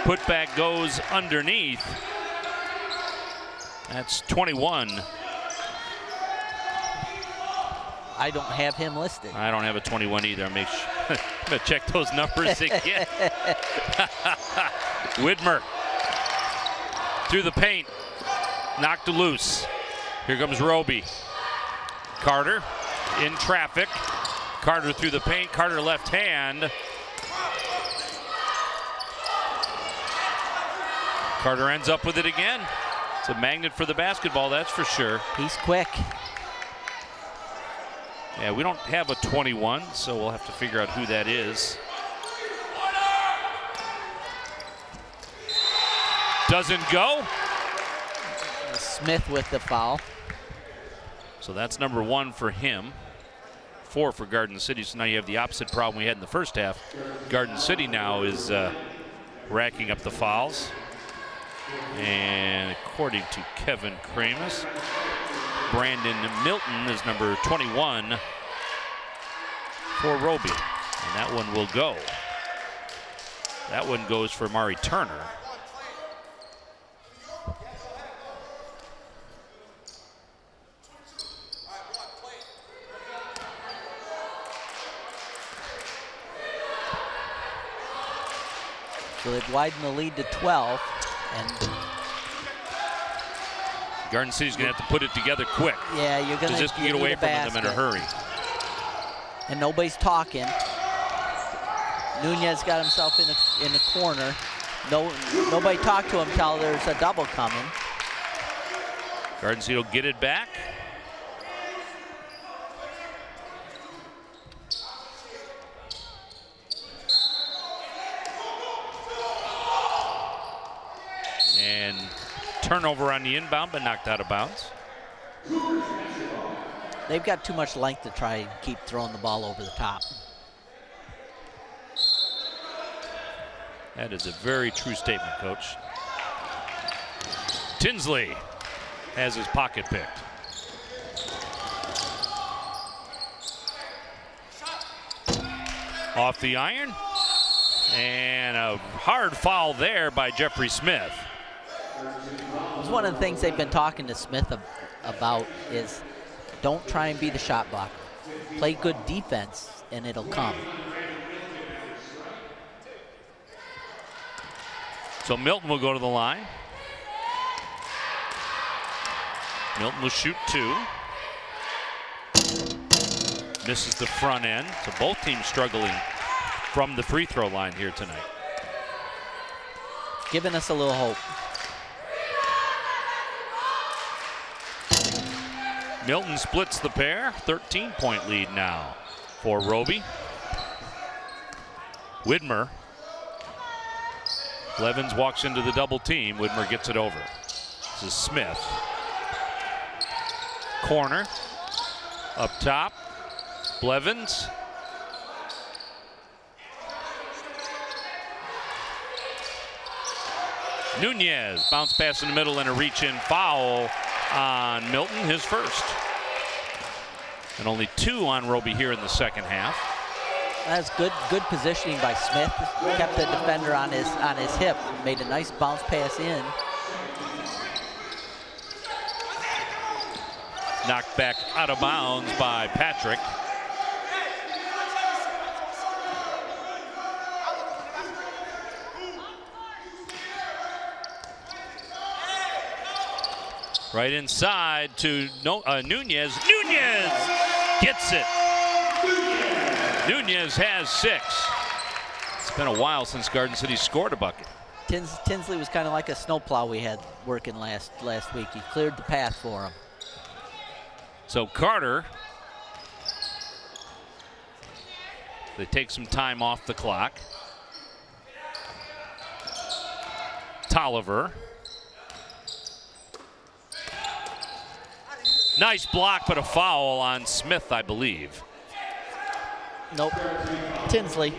Putback goes underneath. That's 21. I don't have him listed. I don't have a 21 either. I'm going to check those numbers again. Widmer through the paint. Knocked loose. Here comes Roby. Carter in traffic. Carter through the paint. Carter left hand. Carter ends up with it again. It's a magnet for the basketball, that's for sure. He's quick. Yeah, we don't have a 21, so we'll have to figure out who that is. Doesn't go. Smith with the foul. So that's number 1 for him. 4 for Garden City. So now you have the opposite problem we had in the first half. Garden City now is racking up the fouls. And according to Kevin Kramus, Brandon Milton is number 21 for Roby. And that one will go. That one goes for Mari Turner. So they've widened the lead to 12. And Garden City's going to have to put it together quick. yeah, you're going to just get away from them in a hurry. And nobody's talking. Nunez got himself in the corner. Nobody talked to him until there's a double coming. Garden City will get it back. And turnover on the inbound, but knocked out of bounds. They've got too much length to try and keep throwing the ball over the top. That is a very true statement, Coach. Tinsley has his pocket picked. Off the iron. And a hard foul there by Jeffrey Smith. It's one of the things they've been talking to Smith about is don't try and be the shot blocker. Play good defense and it'll come. So Milton will go to the line. Milton will shoot 2. Misses the front end. So both teams struggling from the free throw line here tonight. Giving us a little hope. Milton splits the pair. 13-point lead now for Roby. Widmer. Blevins walks into the double team. Widmer gets it over. This is Smith. Corner. Up top. Blevins. Nunez. Bounce pass in the middle and a reach-in foul on Milton, his first. And only 2 on Roby here in the second half. That's good positioning by Smith. Kept the defender on his hip. Made a nice bounce pass in. Knocked back out of bounds by Patrick. Right inside to Nunez. Nunez gets it. Nunez has 6. It's been a while since Garden City scored a bucket. Tinsley was kind of like a snowplow we had working last week. He cleared the path for him. So Carter, they take some time off the clock. Tolliver. Nice block, but a foul on Smith, I believe. Nope. Tinsley.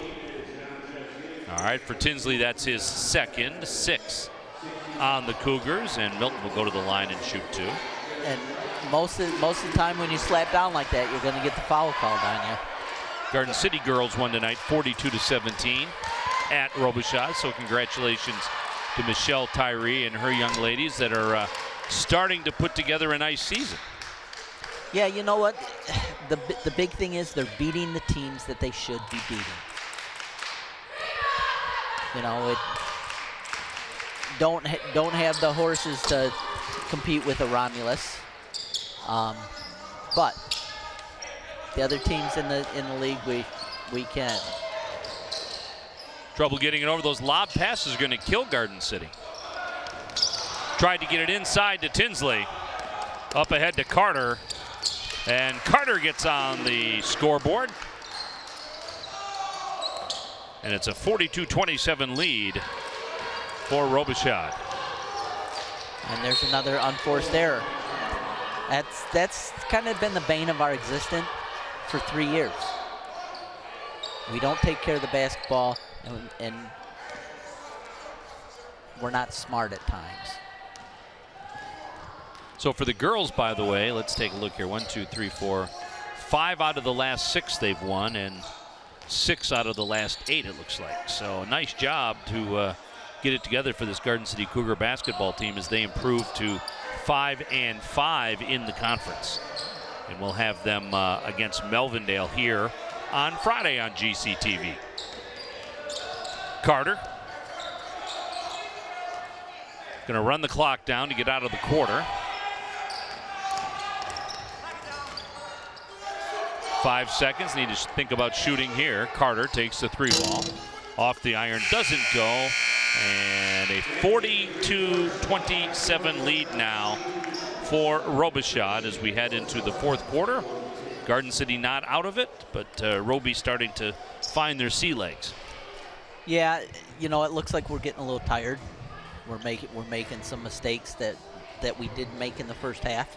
All right, for Tinsley, that's his second, 6 on the Cougars, and Milton will go to the line and shoot 2. And most of the time when you slap down like that, you're going to get the foul called on you. Garden City girls won tonight 42-17 at Robichaud, so congratulations to Michelle Tyree and her young ladies that are starting to put together a nice season. Yeah, you know what? The big thing is they're beating the teams that they should be beating. You know, don't have the horses to compete with a Romulus, but the other teams in the league we can. Trouble getting it over. Those lob passes are going to kill Garden City. Tried to get it inside to Tinsley. Up ahead to Carter. And Carter gets on the scoreboard. And it's a 42-27 lead for Robichaud. And there's another unforced error. That's kind of been the bane of our existence for 3 years. We don't take care of the basketball, and we're not smart at times. So for the girls, by the way, let's take a look here. 1, 2, 3, 4, 5 out of the last 6 they've won, and 6 out of the last 8, it looks like. So nice job to get it together for this Garden City Cougar basketball team as they improve to 5-5 in the conference. And we'll have them against Melvindale here on Friday on GCTV. Carter gonna run the clock down to get out of the quarter. 5 seconds, need to think about shooting here. Carter takes the 3 ball. Off the iron, doesn't go. And a 42-27 lead now for Robichaud as we head into the 4th quarter. Garden City not out of it, but Roby starting to find their sea legs. Yeah, you know, it looks like we're getting a little tired. We're making some mistakes that we didn't make in the first half.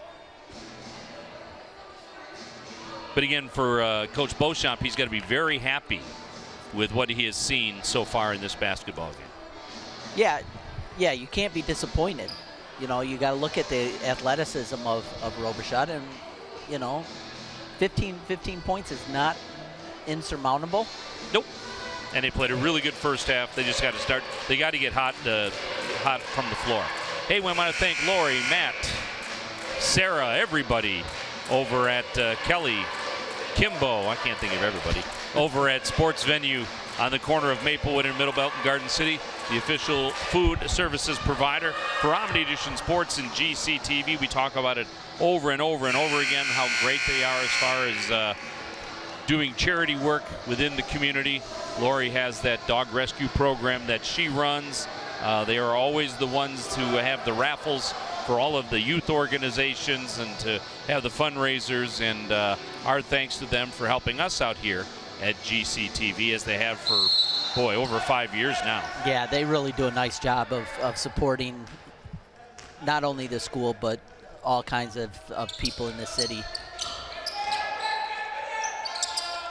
But again, for Coach Beauchamp, he's got to be very happy with what he has seen so far in this basketball game. Yeah, you can't be disappointed. You know, you got to look at the athleticism of Robichaud, and you know, 15 points is not insurmountable. Nope. And they played a really good first half. They just got to start. They got to get hot from the floor. Hey, we want to thank Lori, Matt, Sarah, everybody over at Kelly, Kimbo, I can't think of everybody, over at Sports Venue on the corner of Maplewood and Middlebelt and Garden City, the official food services provider for Omni Edition Sports and GCTV. We talk about it over and over and over again, how great they are as far as doing charity work within the community. Lori has that dog rescue program that she runs. They are always the ones to have the raffles for all of the youth organizations and to have the fundraisers, and our thanks to them for helping us out here at GCTV as they have for, boy, over 5 years now. Yeah, they really do a nice job of supporting not only the school but all kinds of people in the city.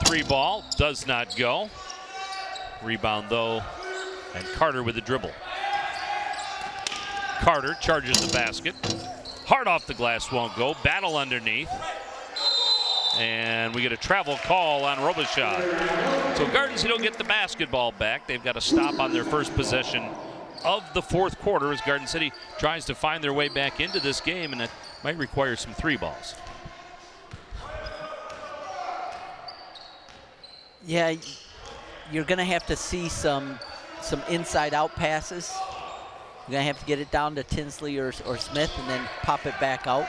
3 ball does not go. Rebound though, and Carter with the dribble. Carter charges the basket. Hard off the glass, won't go. Battle underneath. And we get a travel call on Robichaud. So Garden City don't get the basketball back. They've got to stop on their first possession of the 4th quarter as Garden City tries to find their way back into this game, and it might require some 3 balls. Yeah, you're going to have to see some inside-out passes. You're going to have to get it down to Tinsley or Smith and then pop it back out.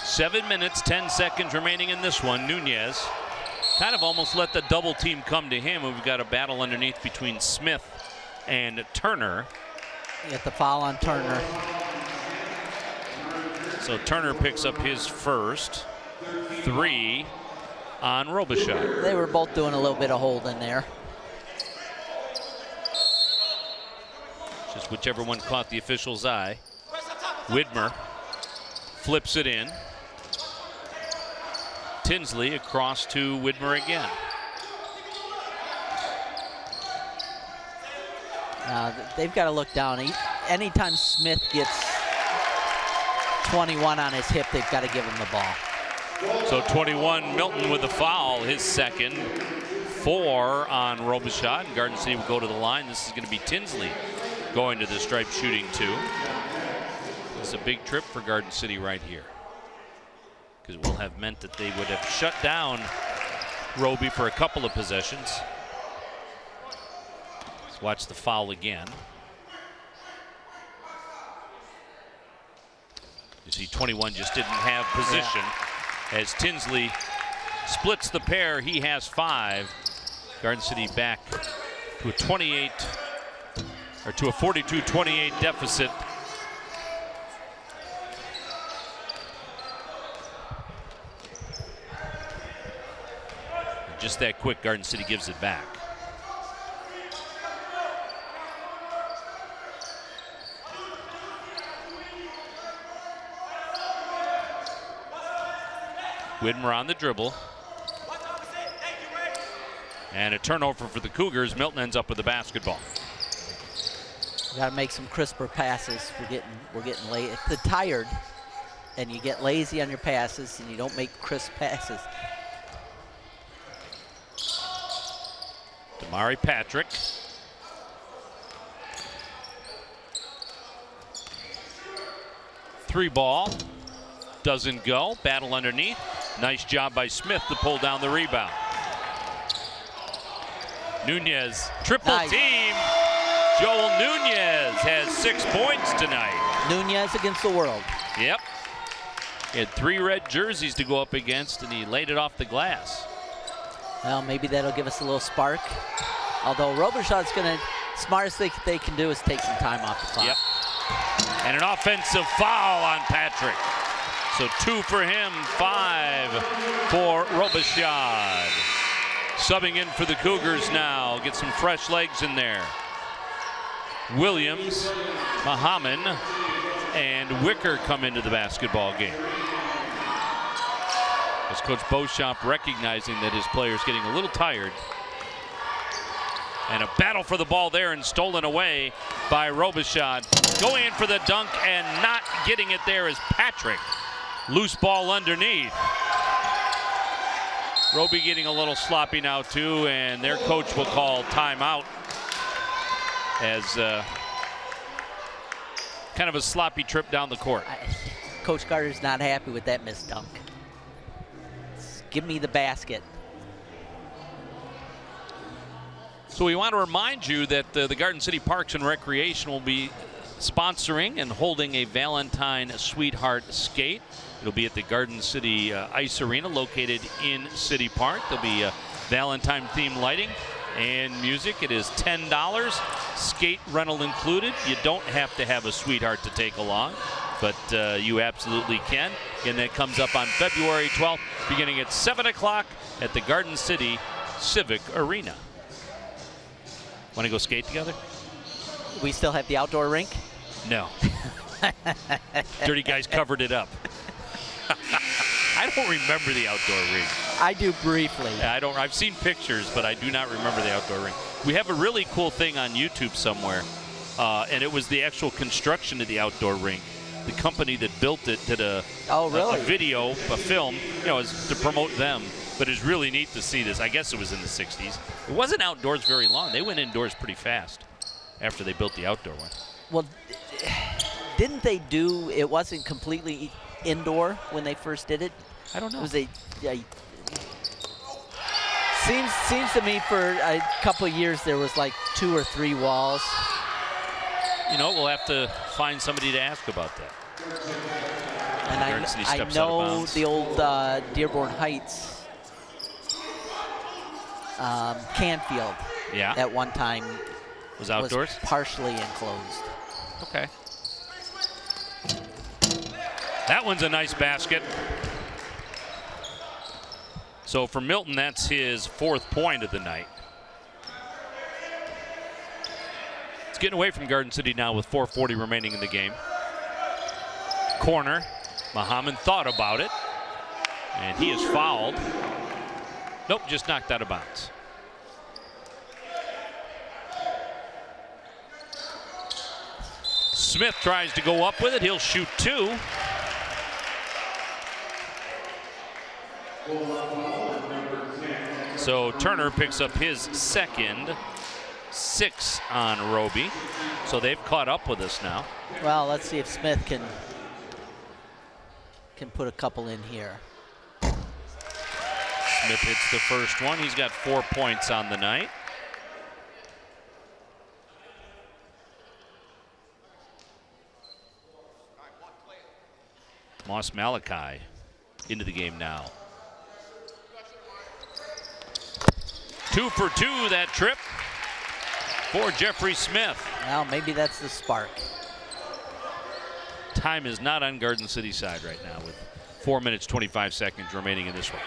Seven minutes, 10 seconds remaining in this one. Nunez kind of almost let the double team come to him. We've got a battle underneath between Smith and Turner. You get the foul on Turner. So Turner picks up his first. 3 on Robichaud. They were both doing a little bit of holding there. Just whichever one caught the official's eye. Widmer flips it in. Tinsley across to Widmer again. They've got to look down. Anytime Smith gets 21 on his hip, they've got to give him the ball. So 21, Milton with a foul, his second. 4 on Robichaud, and Garden City will go to the line. This is going to be Tinsley going to the stripe shooting 2. It's a big trip for Garden City right here, because it will have meant that they would have shut down Roby for a couple of possessions. Let's watch the foul again. You see 21 just didn't have position. As Tinsley splits the pair, he has 5. Garden City back to a 28, or to a 42-28 deficit. Just that quick, Garden City gives it back. Widmer on the dribble. And a turnover for the Cougars. Milton ends up with the basketball. Got to make some crisper passes. We're getting late. It's tired, and you get lazy on your passes, and you don't make crisp passes. Damari Patrick. Three ball. Doesn't go. Battle underneath. Nice job by Smith to pull down the rebound. Nunez, triple team. Joel Nunez has 6 points tonight. Nunez against the world. Yep. He had 3 red jerseys to go up against, and he laid it off the glass. Well, maybe that'll give us a little spark. Although Robichaud's going to, smartest thing they can do is take some time off the clock. Yep. And an offensive foul on Patrick. So 2 for him, 5 for Robichaud. Subbing in for the Cougars now. Get some fresh legs in there. Williams, Muhammad, and Wicker come into the basketball game. As Coach Beauchamp recognizing that his player's getting a little tired. And a battle for the ball there, and stolen away by Robichaud. Going in for the dunk and not getting it there is Patrick. Loose ball underneath. Roby getting a little sloppy now too, and their coach will call timeout as kind of a sloppy trip down the court. Coach Carter's not happy with that missed dunk. Give me the basket. So we want to remind you that the Garden City Parks and Recreation will be sponsoring and holding a Valentine Sweetheart Skate. It'll be at the Garden City Ice Arena located in City Park. There'll be Valentine themed lighting and music. It is $10, skate rental included. You don't have to have a sweetheart to take along, but you absolutely can. And that comes up on February 12th, beginning at 7 o'clock at the Garden City Civic Arena. Want to go skate together? We still have the outdoor rink? No. Dirty Guys covered it up. I don't remember the outdoor rink. I do briefly. I've seen pictures, but I do not remember the outdoor rink. We have a really cool thing on YouTube somewhere, and it was the actual construction of the outdoor rink. The company that built it did a video, a film, as to promote them. But it's really neat to see this. I guess it was in the 60s. It wasn't outdoors very long. They went indoors pretty fast after they built the outdoor one. Well, didn't they do, it wasn't completely indoor when they first did it? I don't know. It was seems to me for a couple of years there was like 2 or 3 walls. We'll have to find somebody to ask about that. And I know the old Dearborn Heights Canfield Yeah. at one time Was outdoors? was partially enclosed. Okay. That one's a nice basket. So for Milton, that's his 4th point of the night. It's getting away from Garden City now with 4:40 remaining in the game. Corner. Muhammad thought about it, and he is fouled. Nope, just knocked out of bounds. Smith tries to go up with it. He'll shoot 2. So Turner picks up his second, 6 on Roby. So they've caught up with us now. Well, let's see if Smith can put a couple in here. Smith hits the first one. He's got 4 points on the night. Moss Malachi into the game now. 2 for 2 that trip for Jeffrey Smith. Well, maybe that's the spark. Time is not on Garden City side right now with 4 minutes, 25 seconds remaining in this one.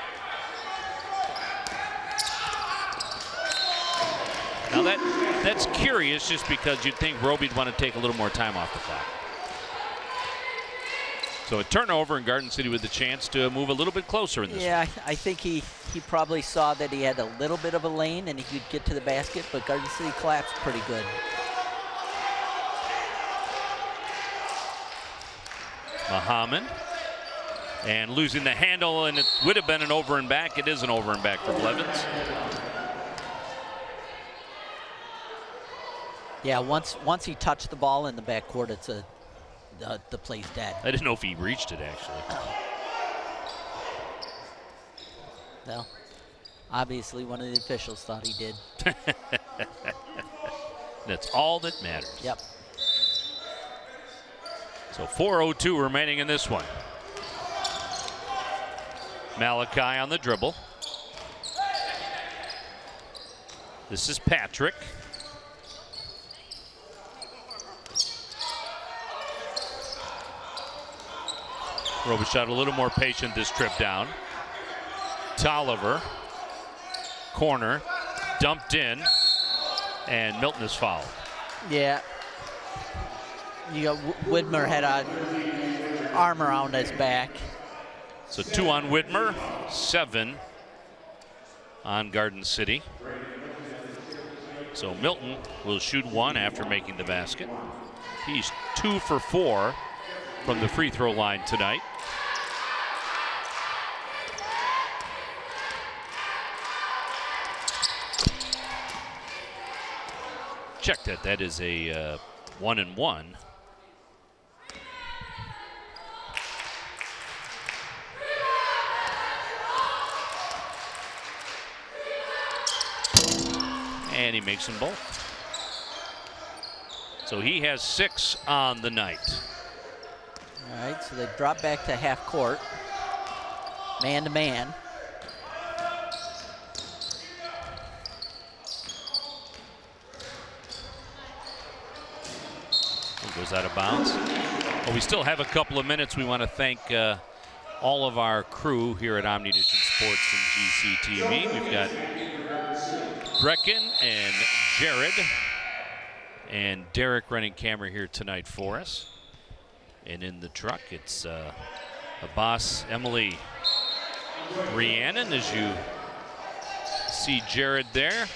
Now that's curious just because you'd think Roby'd want to take a little more time off the clock. So a turnover in Garden City with the chance to move a little bit closer in this Yeah, I think he probably saw that he had a little bit of a lane and he could get to the basket, but Garden City collapsed pretty good. Muhammad. And losing the handle, and it would have been an over and back. It is an over and back for Blevins. Yeah, once he touched the ball in the backcourt, it's the play's dead. I didn't know if he reached it, actually. Well, obviously one of the officials thought he did. That's all that matters. Yep. So 4:02 remaining in this one. Malachi on the dribble. This is Patrick. Robichaud a little more patient this trip down. Tolliver, corner, dumped in, and Milton is fouled. Yeah. You got Widmer had an arm around his back. So 2 on Whitmer, 7 on Garden City. So Milton will shoot 1 after making the basket. He's 2 for 4 from the free throw line tonight. Check that. That is a 1-and-1. And he makes them both. So he has 6 on the night. All right, so they drop back to half court. Man to man. He goes out of bounds. Well, we still have a couple of minutes. We want to thank all of our crew here at Omnidition Sports and GCTV. We've got Brecken and Jared and Derek running camera here tonight for us. And in the truck, it's Abbas, Emily, Rhiannon, as you see Jared there.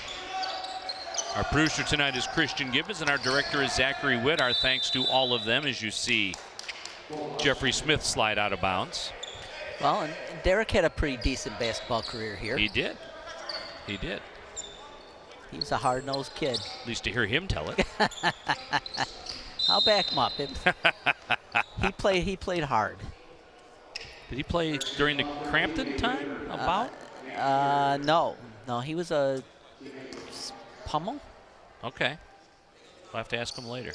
Our producer tonight is Christian Gibbons, and our director is Zachary Witt. Our thanks to all of them as you see Jeffrey Smith slide out of bounds. Well, and Derek had a pretty decent basketball career here. He did. He did. He was a hard-nosed kid. At least to hear him tell it. I'll back him up. He played hard. Did he play during the Crampton time? No, he was a Pummel. Okay. We'll have to ask him later.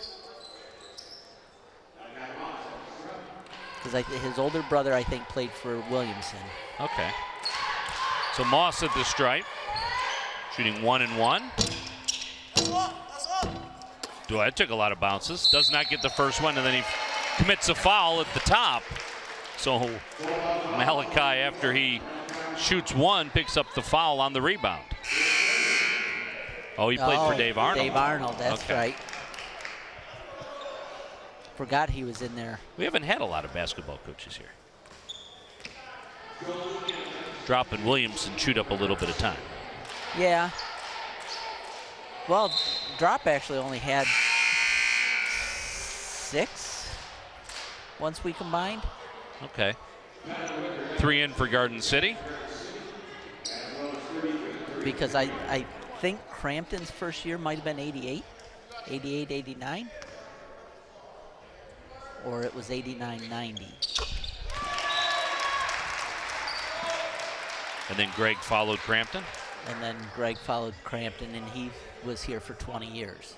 Because his older brother, I think, played for Williamson. Okay. So Moss at the stripe. shooting 1 and 1. That took a lot of bounces. Does not get the first one, and then he commits a foul at the top. So Malachi, after he shoots one, picks up the foul on the rebound. Oh, he played for Dave Arnold. Dave Arnold, that's okay. right. Forgot he was in there. We haven't had a lot of basketball coaches here. Drop and Williamson chewed up a little bit of time. Yeah. Well, Drop actually only had 6 once we combined. Okay. 3 in for Garden City. Because I think Crampton's first year might have been 88, 89. Or it was 89-90. And then Greg followed Crampton. And then Greg followed Crampton, and he was here for 20 years.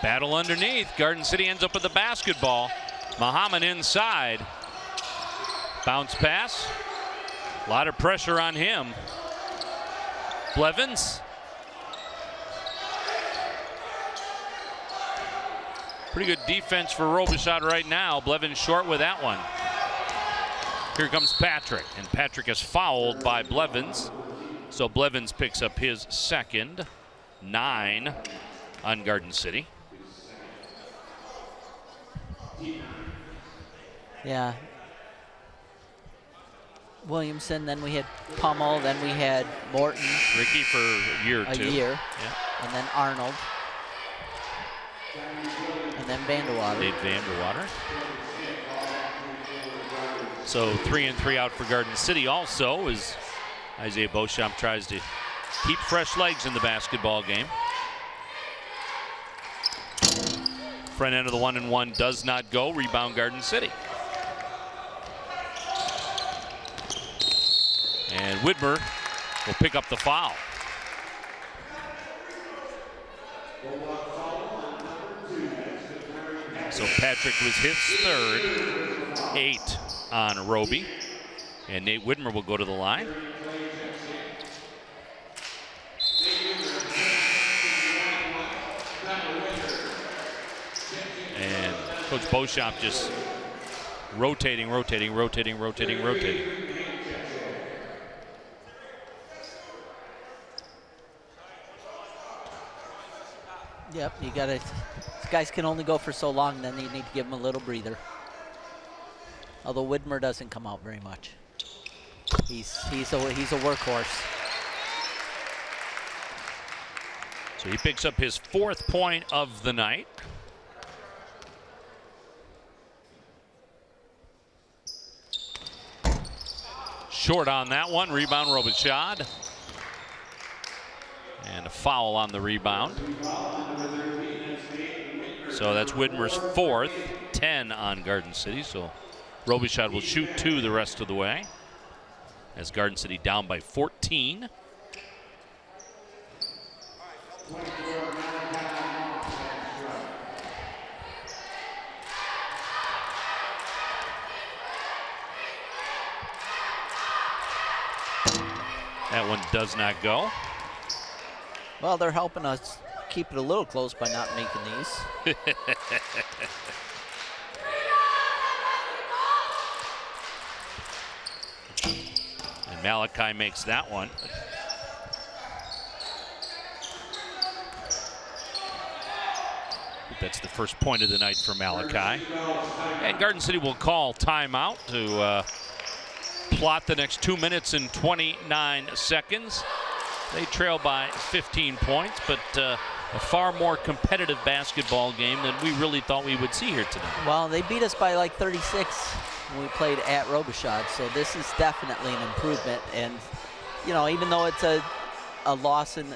Battle underneath. Garden City ends up with the basketball. Muhammad inside. Bounce pass. A lot of pressure on him. Blevins. Pretty good defense for Robichaud right now. Blevins short with that one. Here comes Patrick, and Patrick is fouled by Blevins. So Blevins picks up his second. 9 on Garden City. Yeah. Williamson, then we had Pummel, then we had Morton. Ricky for a year or two. A year. Yeah. And then Arnold. And then Vanderwater. Nate Vanderwater. So 3 and 3 out for Garden City also as Isaiah Beauchamp tries to keep fresh legs in the basketball game. Front end of the 1 and 1 does not go. Rebound Garden City. And Widmer will pick up the foul. So Patrick was his third. 8 on Roby. And Nate Widmer will go to the line. And Coach Beauchamp just rotating. Yep, you gotta, these guys can only go for so long, then you need to give them a little breather. Although Widmer doesn't come out very much. He's a workhorse. So he picks up his 4th point of the night. Short on that one. Rebound Robichaud. And a foul on the rebound. So that's Widmer's 4th. 10 on Garden City. So Robichaud will shoot 2 the rest of the way. As Garden City down by 14. That one does not go. Well, they're helping us keep it a little close by not making these. And Malachi makes that one. That's the first point of the night for Malachi. And Garden City will call timeout to plot the next 2 minutes and 29 seconds. They trail by 15 points, but a far more competitive basketball game than we really thought we would see here tonight. Well, they beat us by like 36 when we played at Robichaud, so this is definitely an improvement. And, you know, even though it's a loss in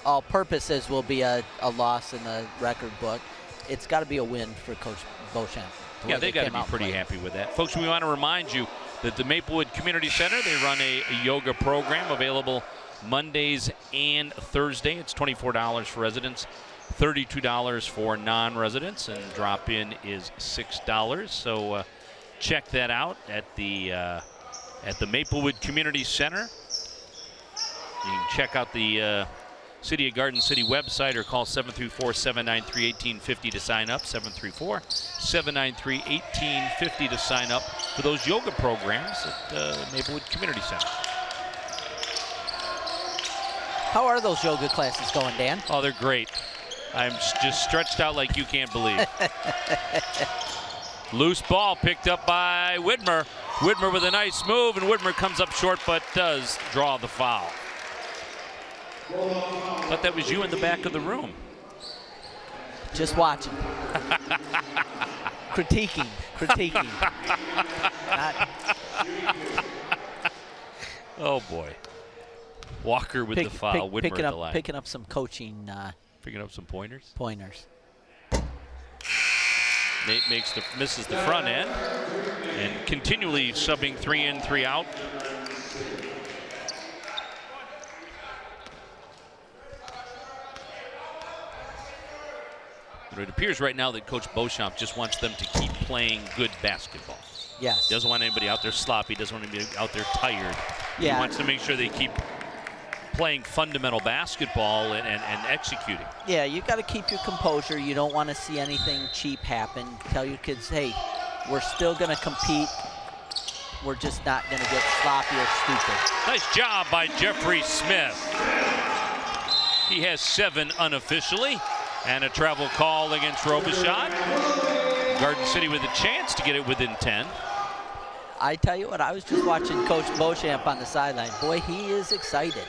all purposes will be a loss in the record book, it's got to be a win for Coach Beauchamp. Yeah, they got to be pretty happy with that. Folks, we want to remind you that the Maplewood Community Center, they run a yoga program available Mondays and Thursday. It's $24 for residents, $32 for non-residents, and drop-in is $6. So check that out at the Maplewood Community Center. You can check out the City of Garden City website or call 734-793-1850 to sign up. 734-793-1850 to sign up for those yoga programs at Maplewood Community Center. How are those yoga classes going, Dan? Oh, they're great. I'm just stretched out like you can't believe. Loose ball picked up by Widmer. Widmer with a nice move, and Widmer comes up short but does draw the foul. Thought that was you in the back of the room. Just watching. Critiquing. Oh, boy. Walker with the foul. Widmer at the line. Picking up some coaching Picking up some pointers. Nate misses the front end and continually subbing 3 in, 3 out. It appears right now that Coach Beauchamp just wants them to keep playing good basketball. Yes. Doesn't want anybody out there sloppy, doesn't want anybody out there tired. Yeah. He wants to make sure they keep playing fundamental basketball and executing. Yeah, you got to keep your composure. You don't want to see anything cheap happen. Tell your kids, hey, we're still going to compete. We're just not going to get sloppy or stupid. Nice job by Jeffrey Smith. He has 7 unofficially. And a travel call against Robichaud. Garden City with a chance to get it within 10. I tell you what, I was just watching Coach Beauchamp on the sideline. Boy, he is excited.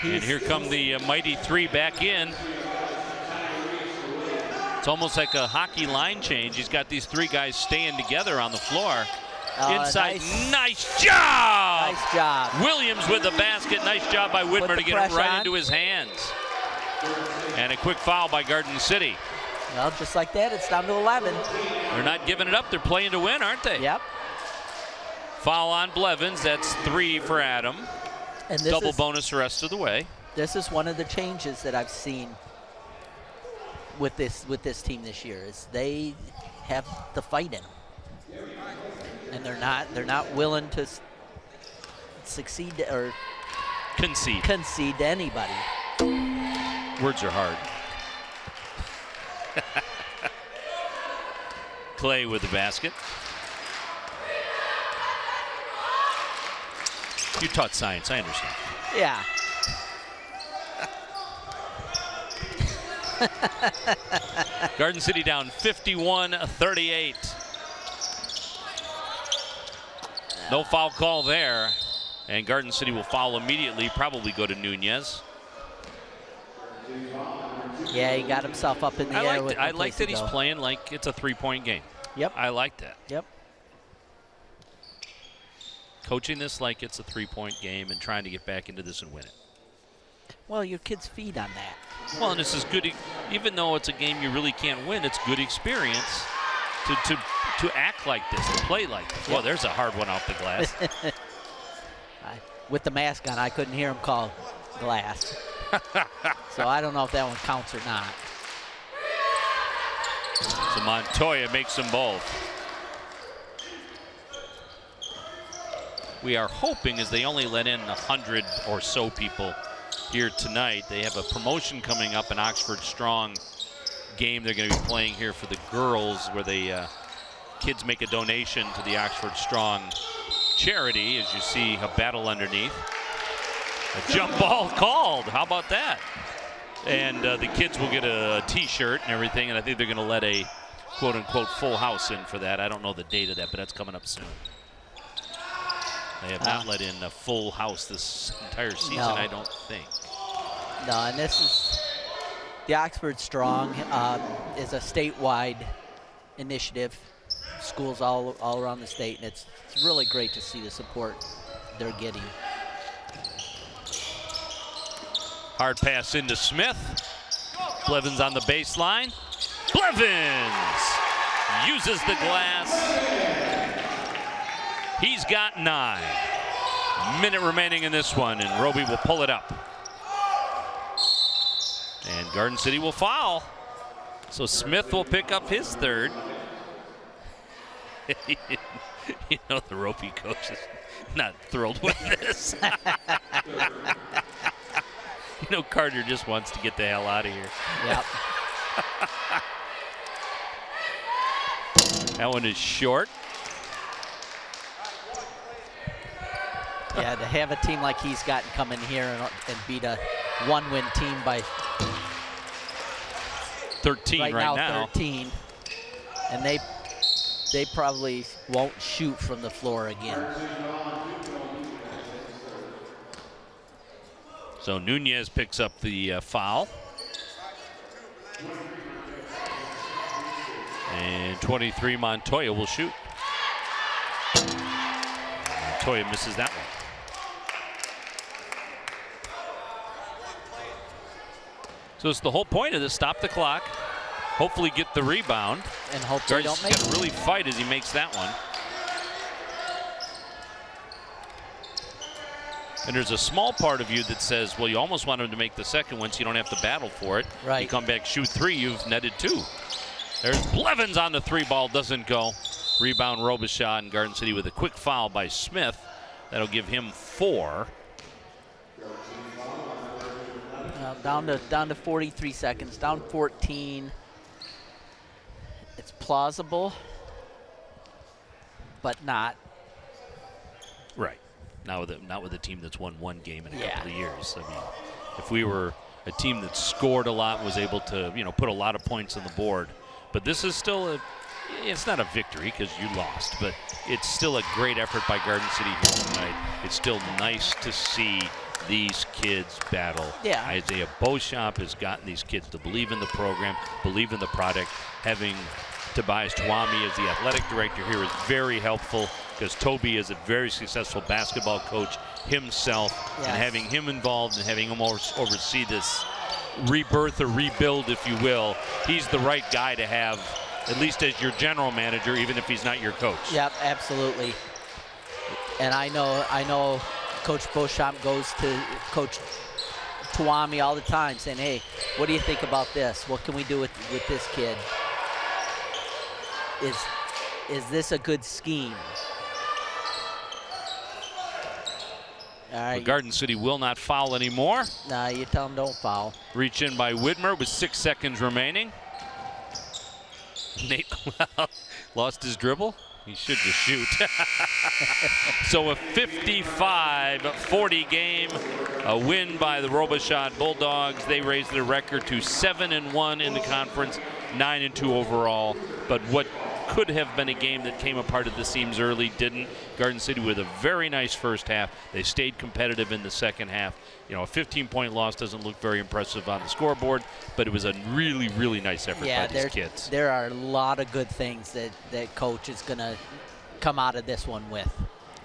And here come the mighty 3 back in. It's almost like a hockey line change. He's got these 3 guys staying together on the floor. Inside, nice job! Nice job. Williams with the basket. Nice job by Widmer to get it right into his hands. And a quick foul by Garden City. Well, just like that, it's down to 11. They're not giving it up. They're playing to win, aren't they? Yep. Foul on Blevins. That's 3 for Adam. And double bonus the rest of the way. This is one of the changes that I've seen with this team this year is they have the fight in them, and they're not willing to succeed or concede to anybody. Words are hard. Clay with the basket. You taught science, I understand. Yeah. Garden City down 51-38. No foul call there. And Garden City will foul immediately, probably go to Nunez. Yeah, he got himself up in the air. I like that he's playing like it's a 3-point game. Yep. I like that. Yep. Coaching this like it's a 3-point game and trying to get back into this and win it. Well, your kids feed on that. Well, and this is good, even though it's a game you really can't win, it's good experience to act like this, to play like this. Yep. Well, there's a hard one off the glass. With the mask on, I couldn't hear him call glass. So I don't know if that one counts or not. So Montoya makes them both. We are hoping, as they only let in 100 or so people here tonight, they have a promotion coming up, an Oxford Strong game they're going to be playing here for the girls, where the kids make a donation to the Oxford Strong charity. As you see a battle underneath. A jump ball called. How about that? And the kids will get a t-shirt and everything, and I think they're going to let a quote-unquote full house in for that. I don't know the date of that, but that's coming up soon. They have not let in a full house this entire season, no. I don't think. No, and this is the Oxford Strong is a statewide initiative. Schools all around the state, and it's really great to see the support they're getting. Hard pass into Smith. Blevins on the baseline. Blevins uses the glass. He's got 9. Minute remaining in this one, and Roby will pull it up. And Garden City will foul. So Smith will pick up his third. You know, the Roby coach is not thrilled with this. You know, Carter just wants to get the hell out of here. Yep. That one is short. Yeah, to have a team like he's got and come in here and beat a one-win team by 13 right now. 13. And they probably won't shoot from the floor again. So Nunez picks up the foul. And 23, Montoya will shoot. Montoya misses that one. So it's the whole point of this, stop the clock, hopefully get the rebound. And hope they don't make it. Got to really fight as he makes that one. And there's a small part of you that says, well, you almost want him to make the second one so you don't have to battle for it. Right. You come back, shoot 3, you've netted 2. There's Blevins on the 3 ball, doesn't go. Rebound Robichaud, and Garden City with a quick foul by Smith. That'll give him 4. Down to 43 seconds, down 14. It's plausible, but not. Right. Not with a team that's won 1 game in a couple of years. I mean, if we were a team that scored a lot, was able to, put a lot of points on the board, but this is still it's not a victory because you lost, but it's still a great effort by Garden City here tonight. It's still nice to see these kids battle. Yeah. Isaiah Beauchamp has gotten these kids to believe in the program, believe in the product. Having Tobias Twami as the athletic director here is very helpful because Toby is a very successful basketball coach himself. Yes. And having him involved and having him oversee this rebirth or rebuild, if you will, he's the right guy to have, at least as your general manager, even if he's not your coach. Yep, absolutely. And I know Coach Beauchamp goes to Coach Twami all the time saying, hey, what do you think about this? What can we do with this kid? Is this a good scheme? All right. Well, Garden City will not foul anymore. Nah, you tell them don't foul. Reach in by Widmer with 6 seconds remaining. Nate lost his dribble. He should just shoot. So a 55-40 game, a win by the Robichaud Bulldogs. They raised their record to 7-1 in the conference, 9-2 overall. But what could have been a game that came apart at the seams early didn't. Garden City with a very nice first half. They stayed competitive in the second half. A 15-point loss doesn't look very impressive on the scoreboard, but it was a really, really nice effort by these kids. There are a lot of good things that Coach is going to come out of this one with.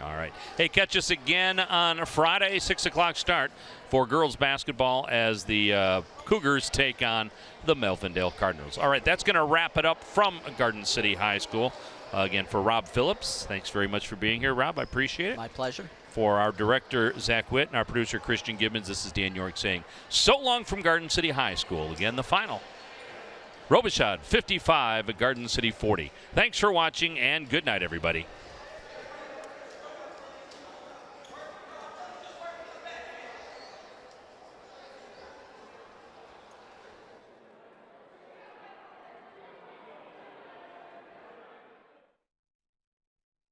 All right. Hey, catch us again on Friday, 6 o'clock start for girls basketball as the Cougars take on the Melvindale Cardinals. All right, that's going to wrap it up from Garden City High School. Again, for Rob Phillips, thanks very much for being here, Rob. I appreciate it. My pleasure. For our director, Zach Witt, and our producer, Christian Gibbons, this is Dan York saying so long from Garden City High School. Again, the final. Robichaud 55 at Garden City 40. Thanks for watching, and good night, everybody.